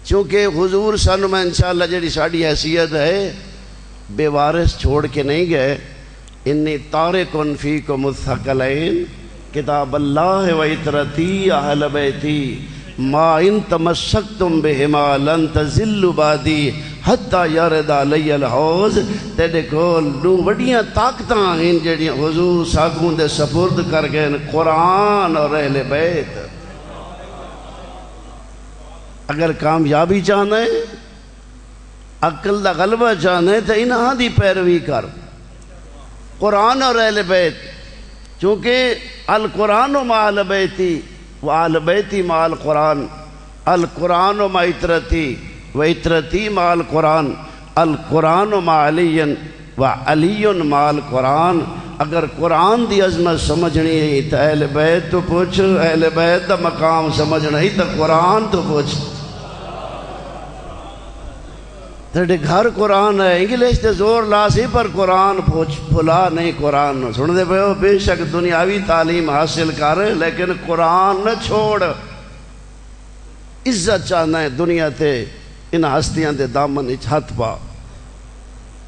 چونکہ حضور سانو میں انشاءاللہ جڑی ساڑی حیثیت ہے بے وارث چھوڑ کے نہیں گئے، انی تارکن فیکم الثقلین کتاب اللہ و عطرتی اہل بیتی ما ان تمسکتم بہما لن تزلوا بعدی حتی یرد علی الحوض۔ تیرے کول دو وڈیاں طاقتاں ہیں جڑیاں حضور ساگوں دے سپرد کر گئے، قرآن اور اہل بیت۔ اگر کامیابی چاہنا ہے، عقل دا غلبہ چاہنا ہے تو انہاں دی پیروی کر، قرآن اور اہل بیت، چونکہ القرآن مع اہل بیتی وآل بیتی مع القرآن، القرآن مع عطرتی وعطرتی مع القرآن، القرآن مع علی وعلی مع القرآن۔ اگر قرآن دی عظمت سمجھنی ہے تو اہل بیت تو پوچھ، اہل بیت دا مقام سمجھنا ہے تو قرآن تو پوچھ۔ تیرے گھر قرآن ہے، انگلش تے زور لا سی پر قرآن پوچھ، بھلا نہیں قرآن نو۔ سن دے پہ ہو، بے شک دنیاوی تعلیم حاصل کر لیکن قرآن نہ چھوڑ۔ عزت چاہنا ہے دنیا تے ان ہستیاں دے دامن اچ ہاتھ پا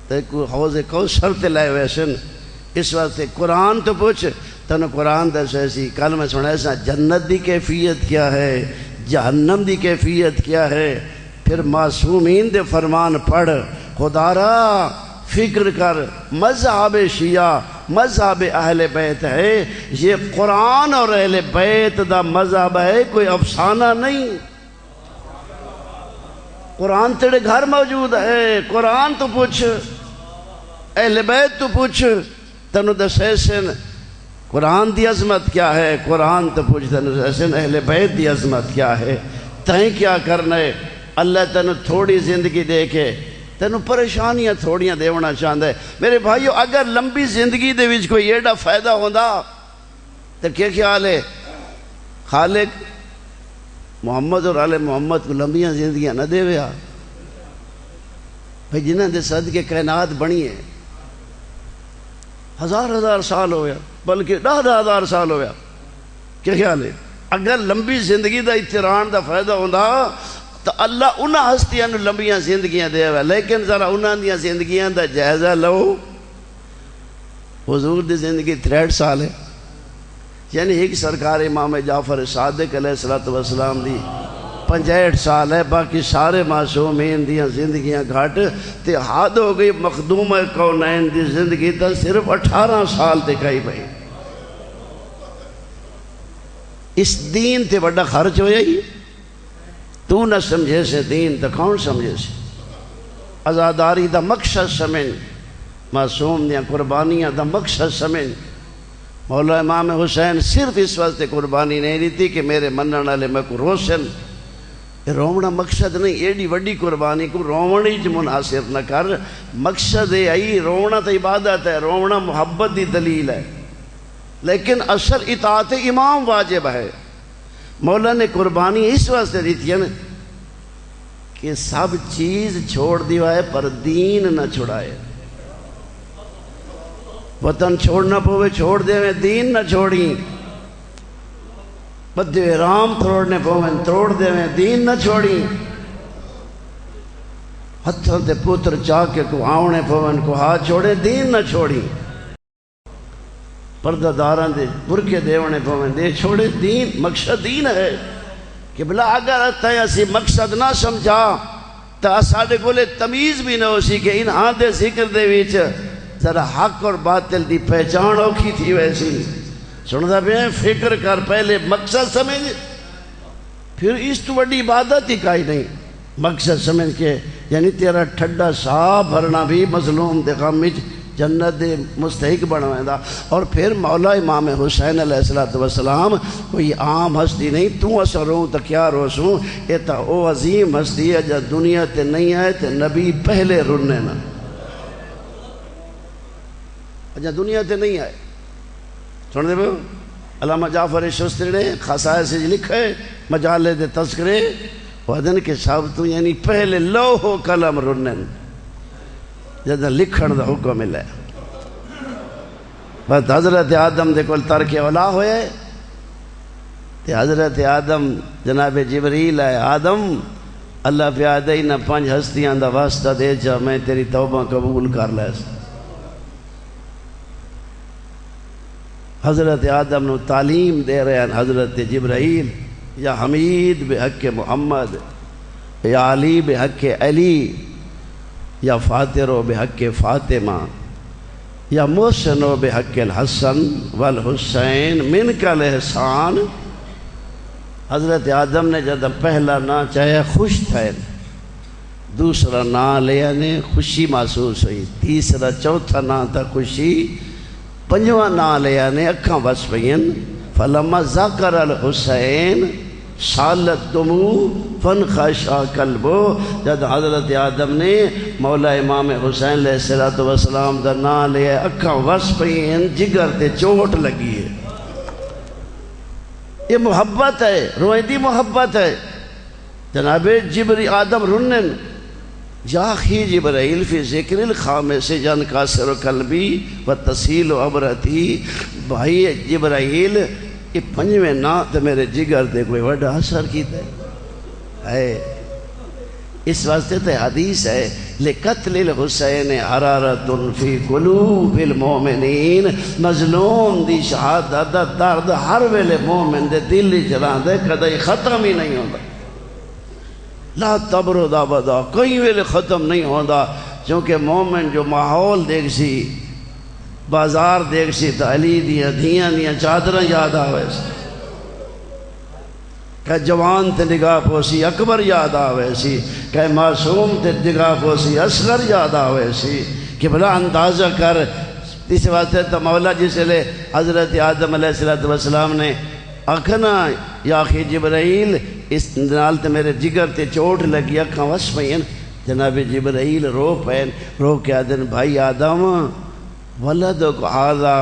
تے کوئی حوض کوثر تے لائے ویسن، اس واسطے قرآن تو پوچھ، تنو قرآن دس ایسی۔ کل میں سنا ایسا جنت دی کیفیت کیا ہے، جہنم دی کیفیت کیا ہے، پھر معصومین دے فرمان پڑھ، خدا را فکر کر۔ مذہب شیعہ مذہب اہل بیت ہے، یہ قرآن اور اہل بیت دا مذہب ہے، کوئی افسانہ نہیں۔ قرآن تیرے گھر موجود ہے، قرآن تو پوچھ، اہل بیت تو پوچھ، تنو دسیسن قرآن دی عظمت کیا ہے، قرآن تو پوچھ تنو دسیسن اہل بیت دی عظمت کیا ہے۔ تہیں کیا کرنا ہے؟ اللہ تنو تھوڑی زندگی دے کے تینوں پریشانیاں تھوڑیاں دیونا چاہتا ہے۔ میرے بھائیو، اگر لمبی زندگی دے وچ کوئی ایڈا فائدہ ہوندا تو کیا خیال ہے خالق محمد اور آل محمد کو لمبیاں زندگیاں نہ دے ویا؟ بھائی جنہاں دے صدقے کائنات بنی ہے، ہزار سال ہویا، بلکہ 10,000 سال ہویا۔ کیا خیال ہے اگر لمبی زندگی دا اتران دا فائدہ ہوندا تو اللہ انہاں ہستیاں نو لمبیاں زندگیاں دے ویا، لیکن ذرا انہاں دیاں زندگیاں دا جائزہ لو۔ حضور دی زندگی 63 سال ہے، یعنی ایک سرکار امام جعفر صادق علیہ السلام دی 65 سال ہے، باقی سارے معصومین دیاں زندگیاں گھٹ تے حد ہو گئی۔ مخدوم کونین دی زندگی تا صرف 18 سال دکھائی پئی۔ اس دین تے بڑا خرچ ہویا ہی، تو نہ سمجھے سے دین تا کون سمجھے سے؟ عزاداری دا مقصد سمجھ، معصوم دیاں قربانیاں دا مقصد سمجھ۔ مولا امام حسین صرف اس واسطے قربانی نہیں دیتی کہ میرے منن والے میں کو روشن، رومنا مقصد نہیں، ایڈی وڈی قربانی کو رومنی چ منحصر نہ کر۔ مقصد ہے آئی رونا تو عبادت ہے، رونا محبت دی دلیل ہے، لیکن اصل اطاعت امام واجب ہے۔ مولا نے قربانی اس واسطے دیتی ہے نا کہ سب چیز چھوڑ دیوا ہے پر دین نہ چھڑائے۔ وطن چھوڑنا پوے چھوڑ دے میں دین نہ چھوڑی، بدے رام توڑنے پویں توڑ دے میں دین نہ چھوڑی، ہتھوں تے پوتر چاہ کے کو آونے پویں کو ہاتھ چھوڑے دین نہ چھوڑی، پردہ داراں دے برکے دیونے پویں دے چھوڑے دین۔ مقصد دین ہے کہ بلا اگر تائیں اسی مقصد نہ سمجھا تا ساڑھے گولے تمیز بھی نہ ہو سی کہ ان ہاں دے ذکر دے ویچ ذرا حق اور باطل دی پہچان اوکھی تھی ویسی سنتا پہ ہیں۔ فکر کر، پہلے مقصد سمجھ، پھر اس تو بڑی عبادت ہی کائی نہیں۔ مقصد سمجھ کے یعنی تیرا ٹھڈا سا بھرنا بھی مظلوم دے غم وچ جنت دے مستحق بنوائیں دا۔ اور پھر مولا امام حسین علیہ السلام کوئی عام ہستی نہیں، تو اسا رہوں تو کیا روسوں، یہ تا او عظیم ہستی ہے جا دنیا تے نہیں آئے تے نبی پہلے رننے نا، جا دنیا تے نہیں آئے۔ سن دے بھو علامہ جعفر شستری نے خصائص سے لکھے مجالے دے تذکرے وعدن کے صاحب تو یعنی پہلے لوح قلم رنن جدہ لکھن دا حکم ملے۔ بس حضرت آدم دے کل ترک اولا ہوئے تے حضرت آدم جناب جبریل ہے، آدم اللہ پہ آدھائی نہ 5 ہستیاں دا واسطہ دے جا میں تیری توبہ قبول کر لے۔ حضرت آدم نو تعلیم دے رہے ہیں حضرت جبرائیل، یا حمید بحق محمد، یا علی بحق علی، یا فاتر بحق فاطمہ، یا محسن بحق الحسن والحسین من کا الاحسان۔ حضرت آدم نے جب پہلا نا چاہے خوش تھے، دوسرا نا لیا نے خوشی محسوس ہوئی، تیسرا چوتھا نا تھا خوشی، 5واں نا لیا نے اکھاں بس پئین۔ فلما ذکر الحسین سالت دمو فن خشا قلبو، جب حضرت آدم نے مولا امام حسین علیہ السلام دا نا لیا اکھاں بس پئین، جگر تے چوٹ لگی ہے۔ یہ محبت ہے، روئیدی محبت ہے۔ جناب جبری آدم رنن یا اخی جبرائیل فی ذکر الخامس جن کاسر قلبی و تسیل و عبرتی، بھائی جبرائیل یہ 5ویں نا تو میرے جگر دے کوئی وڈا اثر کیتا ہے۔ اس واسطے تو حدیث ہے لقتل الحسین حرارت فی قلوب المومنین، مظلوم دی شہادت دا درد ہر ویلے مومن دے دل ہی چلان دے، کدی ختم ہی نہیں ہوتا، لا تبرد ابدا، کئی ویلے ختم نہیں ہوتا، چونکہ مومن جو ماحول دیکھ سی، بازار دیکھ سی تو علی دیاں دھیاں دیاں چادریں یاد آوے سی، کہ جوان تے نگاہ پوسی اکبر یاد آوے سی، کہ معصوم تے نگاہ پوسی اصغر یاد آوے سی، کہ بھلا اندازہ کر۔ اس واسطے تو مولا جس لئے حضرت آدم علیہ السلام نے آکھنا یا اخی جبرائیل اس نال تے میرے جگر تے چوٹ لگی اکھاں وس پئین، جناب جبرائیل رو پین رو کے آدن بھائی آدم ولدک ھذا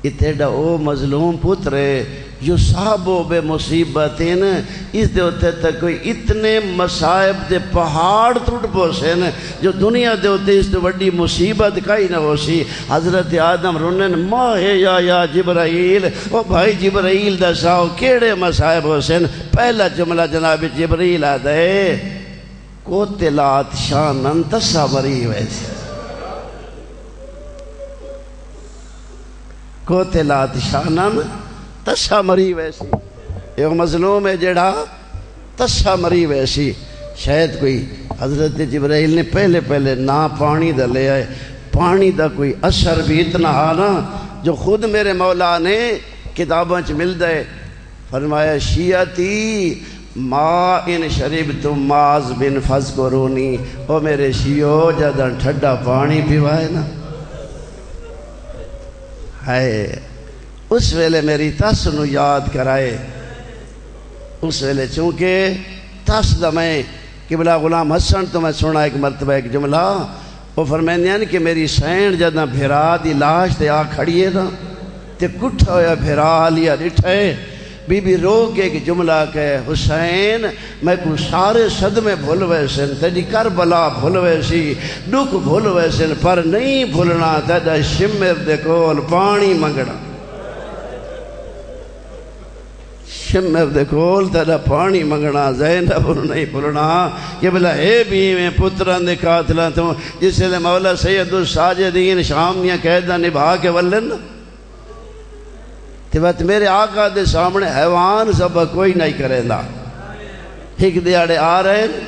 یہ تیڑا او مظلوم پتر ہے جو صحابو بے مصیبتیں اس دے ہوتے تک کوئی اتنے مصائب دے پہاڑ ٹوٹ پوسیں جو دنیا دے ہوتے اس دے وڈی مصیبت کائی نہ ہو سی حضرت آدم رونن ماہ یا جبرائیل او بھائی جبرائیل دا ساؤ کیڑے مصائب ہو سن پہلا جملہ جناب جبرائیل آدھا ہے قتلات شانن تصابری ویسے قتلات شانن تسا مری ویسی ایک مظلوم ہے جڑا تسا مری ویسی شاید کوئی حضرت جبرائیل نے پہلے نہ پانی دا لے آئے پانی دا کوئی اثر بھی اتنا آنا جو خود میرے مولا نے کتاباں چ مل دے فرمایا شیعتی ما ان شربتم ماز بن فذکرونی او میرے شیعو جداں ٹھڈا پانی پیوائے نا ہے اس ویلے میری تس نو یاد کرائے اس ویلے چونکہ تس دا میں قبلہ غلام حسن تو میں سنا ایک مرتبہ ایک جملہ وہ فرمائیں کہ میری سین جداں بھیرا دی لاش تے آ کھڑیے نا تے کٹھا ہویا بھیرا لیا ڈٹھے بی بی رو کے ایک جملہ کہ حسین میں کو سارے صدمے بھول ویسن تیری کربلا بھول ویسی دکھ بھول ویسن پر نہیں بھولنا تیدا شمر دے کول پانی منگنا شمر دے کول تیدا پانی منگنا زینب نہیں بھولنا کہ بلا اے بھی میں پتران دے قاتلان تو جس لئے مولا سید الساجدین شامنیاں قیدہ نبھا کے ولن تیوات میرے آقا دے سامنے حیوان سب کوئی نہیں کرے دا ایک دیاڑے آ رہے ہیں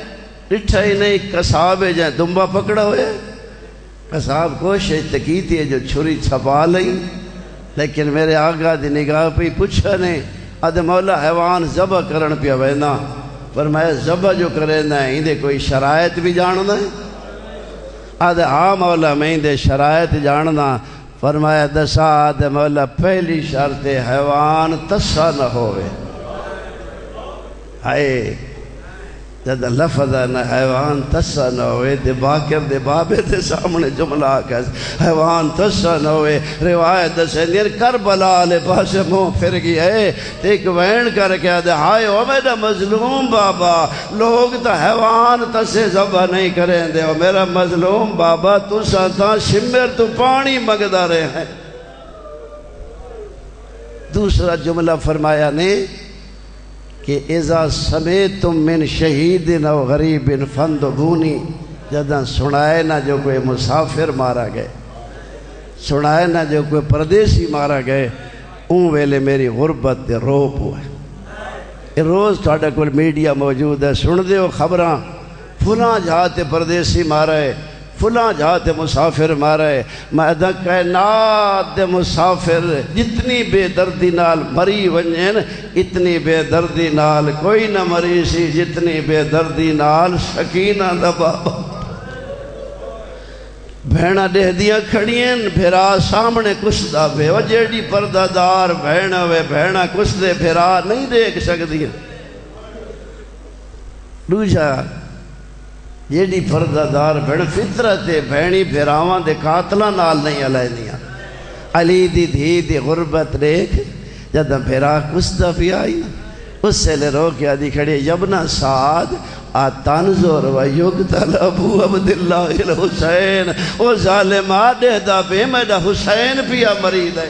ڈٹھا ہی نہیں قصاب جائیں دنبا پکڑا ہوئے قصاب کوشش تکیتی ہے جو چھری چھپا لئی لیکن میرے آقا دی نگاہ پہ پوچھا نہیں آدھے مولا حیوان ذبح کرن پیا وینا فرمایا ذبح جو کرے نا ہندے کوئی شرائط بھی جاننا ہے آدھے ہاں مولا میں ہندے شرائط جاننا فرمایا دسا آدھے مولا پہلی شرط حیوان تسا نہ ہوئے آئے جد لفظ نہ حیوان تسا نہ ہوئے دے باکر دے بابے دے سامنے جملہ آکاس حیوان تسا نہ ہوئے روایت دسے نیر کربلا لے پاس منہ پھر گئی ہے ایک وین کر کے آدھے ہائے او میرا مظلوم بابا لوگ تا حیوان تسے ذبح نہیں کریں دے او میرا مظلوم بابا تسا تا شمر تو پانی مگدہ رہے ہیں دوسرا جملہ فرمایا نے کہ اذا سمیتم من شہید او غریب فندبونی جداں سنائے نہ جو کوئی مسافر مارا گئے سنائے نہ جو کوئی پردیسی مارا گئے اون ویلے میری غربت دے روپ ہوئے یہ روز تھوڑا کوئی میڈیا موجود ہے سن دے ہو خبراں فلاں جہاں پردیسی مارا ہے فلاں جہاں مسافر مارا ہے میں کائنات دے مسافر جتنی بے دردی نال مری ونجن اتنی بے دردی نال کوئی نہ مری سی جتنی بے دردی نال سکینہ دا بابا بھینا دے دیا کھڑیاں بھیرا سامنے کچھ دا بے وجیڑی پردہ دار بھینا وے بھینا کچھ دے بھیرا نہیں دیکھ سکتی دوجا جیڑی پردہ دار بھیڑ فطرت بھینی بھیراواں دے قاتلہ نال نہیں علیہ دیا علی دی دھی دی غربت دیکھ جدہ بھیرا کسدہ بھی آئی نا اس سے لے رو کیا دی کھڑی یبنا سعاد آتانزور و یقتل ابو عبداللہ الحسین او ظالم آدھے دا بے میڈا حسین پیا مرید ہے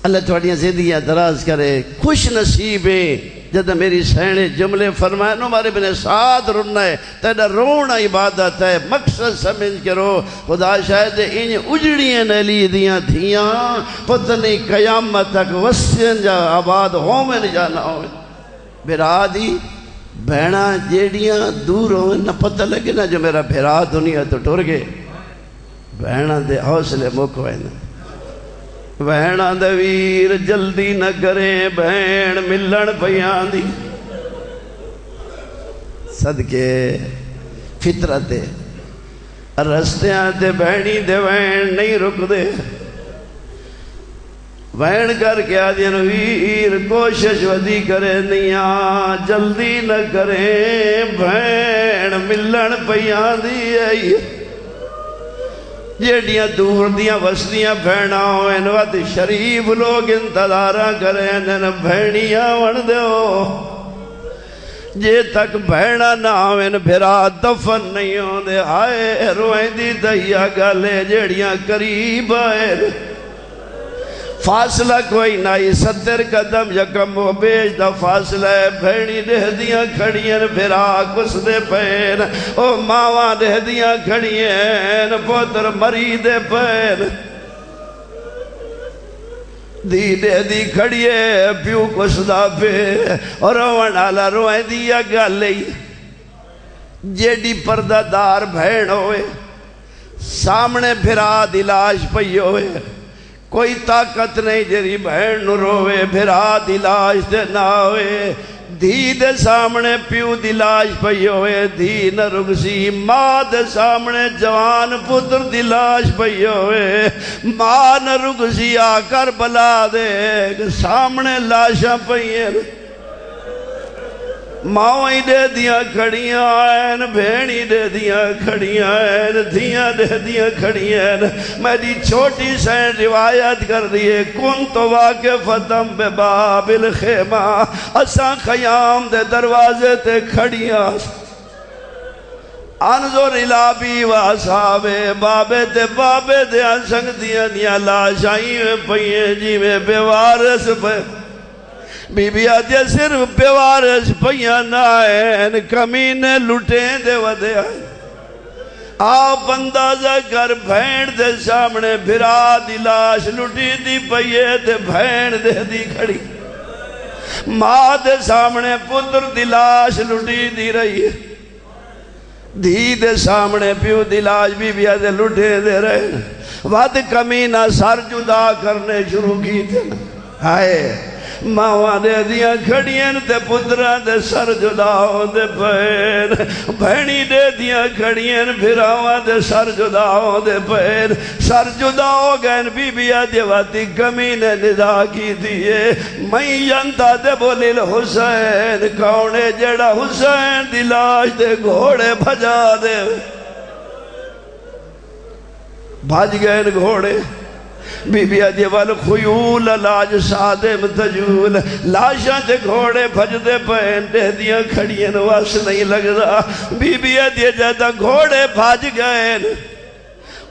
اللہ تھوڑیاں زندگیاں دراز کرے خوش نصیبیں جدہ میری سینے جملے فرمائے نو مارے بنے ساتھ رنہ ہے تیڑا رونا عبادت ہے مقصد سمجھ کے رو خدا شاید انہیں اجڑیاں نلی دیاں دھیاں پتنی قیامت تک وسین جا آباد ہومن جانا ہوئے بھیرا دی بہنا جیڑیاں دور ہوئے نہ پتہ لگے نا جو میرا بھیرا دنیا تو ٹور گئے بہنا دے حوصلے مکوئے نا بہنا دے ویر جلدی نہ کریں بہن ملن پیان دی صدقے فطرت رستیاں تے بہنی دے بہن نہیں رک دے بہن کر کے آدین ویر کوشش ودی کرے نیاں جلدی نہ کریں بہن ملن پیاں دی آئی جیڑیاں دور دیاں وسدیاں بہناں ہوئن وقت شریف لوگ انتظارہ کریں دن بہنیاں ون دیو جے تک بہنا نہ ہوئن بھرا دفن نہیں ہوں دے آئے روئیں دی دیا گالے جیڑیاں قریب آئے فاصلہ کوئی نائی 70 قدم یکم و بیج دا فاصلہ ہے بھینی دہ دیاں کھڑیاں بھرا کس دے پین او ماواں دہ دیاں کھڑیاں پوتر مری دے پین دی دے دی کھڑیے پیو کس دا پہ اور روان آلا روائیں دیا گالئی جیڑی پردہ دار بھین ہوئے سامنے بھرا دلاش پئی ہوئے کوئی طاقت نہیں جری بہن نو روے بھرا دلاش دے نہ ہوئے دھی دے سامنے پیو دلاش پئی ہوئے دھی نہ رگسی ماں دے سامنے جوان پتر دلاش پئی ہوئے ماں نہ رگسی آ کر بلا دے سامنے لاشاں پئی ہیں ماویں دے دیاں کھڑیاں آئین بھینی دے دیاں کھڑیاں آئین دھیاں دے دیاں کھڑیاں آئین میری چھوٹی سین روایت کر دیئے کن تو واقفتم بے باب الخیمہ اساں خیام دے دروازے تے کھڑیاں انظر الابی و اصحابے بابے تے بابے دے انسنگ دیاں دیاں لاشائیں میں پئیے جی میں بیوارس پہ بی بی آدھے صرف بیوارس پئیاں نائن کمینے لٹیں دے ودے آئیں آپ اندازہ کر بھین دے سامنے بھرا دی لاش لٹی دی پئیے دے بھین دے دی کھڑی ماں دے سامنے پتر دی لاش لٹی دی رہی ہے دھی دے سامنے پیو دی لاش بی بی آدھے لٹے دے رہے ود کمینہ سر جدا کرنے شروع کی تھے آئے ماں دے دیاں کھڑیاں تے پتران دے سر جداؤں دے پین بھینی دے دیاں کھڑیاں بھراواں دے سر جداؤں دے پین سر جداؤں گئن بی بی آدھے واتی کمینے ندا کی دیئے میں ینتا دے بولیل حسین کауنے جڑا حسین دلاش دے گھوڑے بھجا دے بھاج گئن گھوڑے بی بی آدھے والخیول لاج سادم تجول لاشاں تے گھوڑے بھج دے پہن دے دیاں کھڑیاں واس نہیں لگ رہا بی بی آدھے جاتا گھوڑے بھاج گئے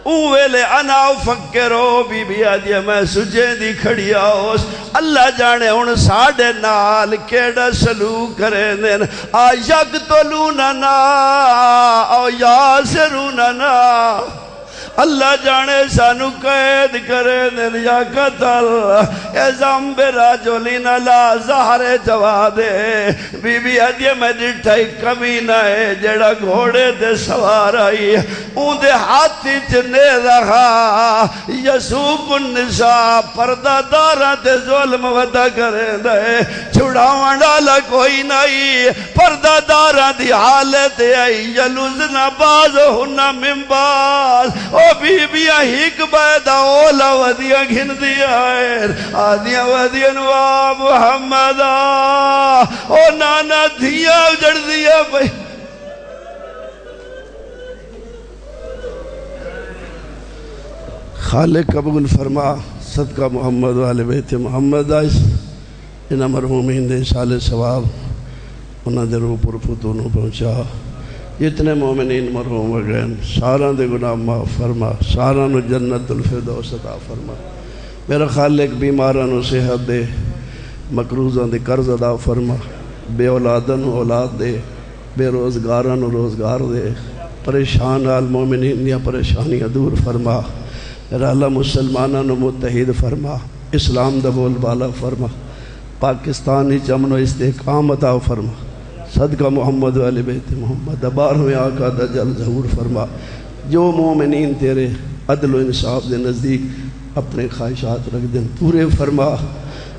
اوہلے اناو فکرو بی بی آدھے میں سجے دی کھڑی آؤس اللہ جانے ان ساڑے نال کیڑا سلوک کرے دین آ یقتلوننا او یاسروننا اللہ جانے سانو قید کرے دن یا قتل اے زمب راجولین لا زہر جوا دے بی بی آدھے میں ڈٹھائی کمینہ ہے جڑا گھوڑے دے سوار آئی اون دے ہاتھی چنے رہا یسوق النساء پردہ دارہ تے ظلم ودا کرے دے چھڑاوان ڈالا کوئی نہیں پردہ دارہ دی حالت آئی یلوزنا باز ہونا من باز او بی بیاں ہیک بیدہ اولا ودیاں گھن دیا ہے آدیاں ودیاں وا محمد او نانا دھیا جڑ دیا بھئی خالق قبول فرما صدقہ محمد والے بیت محمد آئیس انہا مرحومین دے سال ثواب انہا دے روح پر فتونوں پہنچا جتنے مومنین مرحوم وگین ساران دے گناہ معاف فرما سارانو جنت الفردوس عطا فرما میرا خالق بیمارانو صحت دے مقروضان دے قرض ادا فرما بے اولادن اولاد دے بے روزگارانو روزگار دے پریشان آل مومنین یا پریشانیاں دور فرما میرا اللہ مسلمانانو متحد فرما اسلام دا بول بالا فرما پاکستانی چمن و استحکام عطا فرما صدقہ محمد والی بیت محمد بارہویں آقا دا جل ظہور فرما جو مومنین تیرے عدل و انصاف دے نزدیک اپنے خواہشات رکھ دیں پورے فرما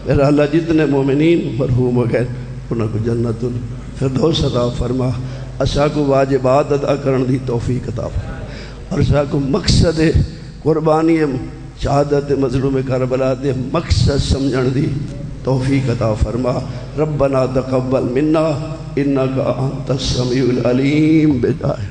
میرا اللہ جتنے مومنین مرحوم ہو گئے انہوں کو جنت الفردوس عطا فرما اسا کو واجبات ادا کرن دی توفیق عطا فرما اور اسا کو مقصد قربانی شہادت مظلوم کربلا دے مقصد سمجھن دی توفیق عطا فرما. ربنا تقبل منا انک انت السمیع العلیم بجاہ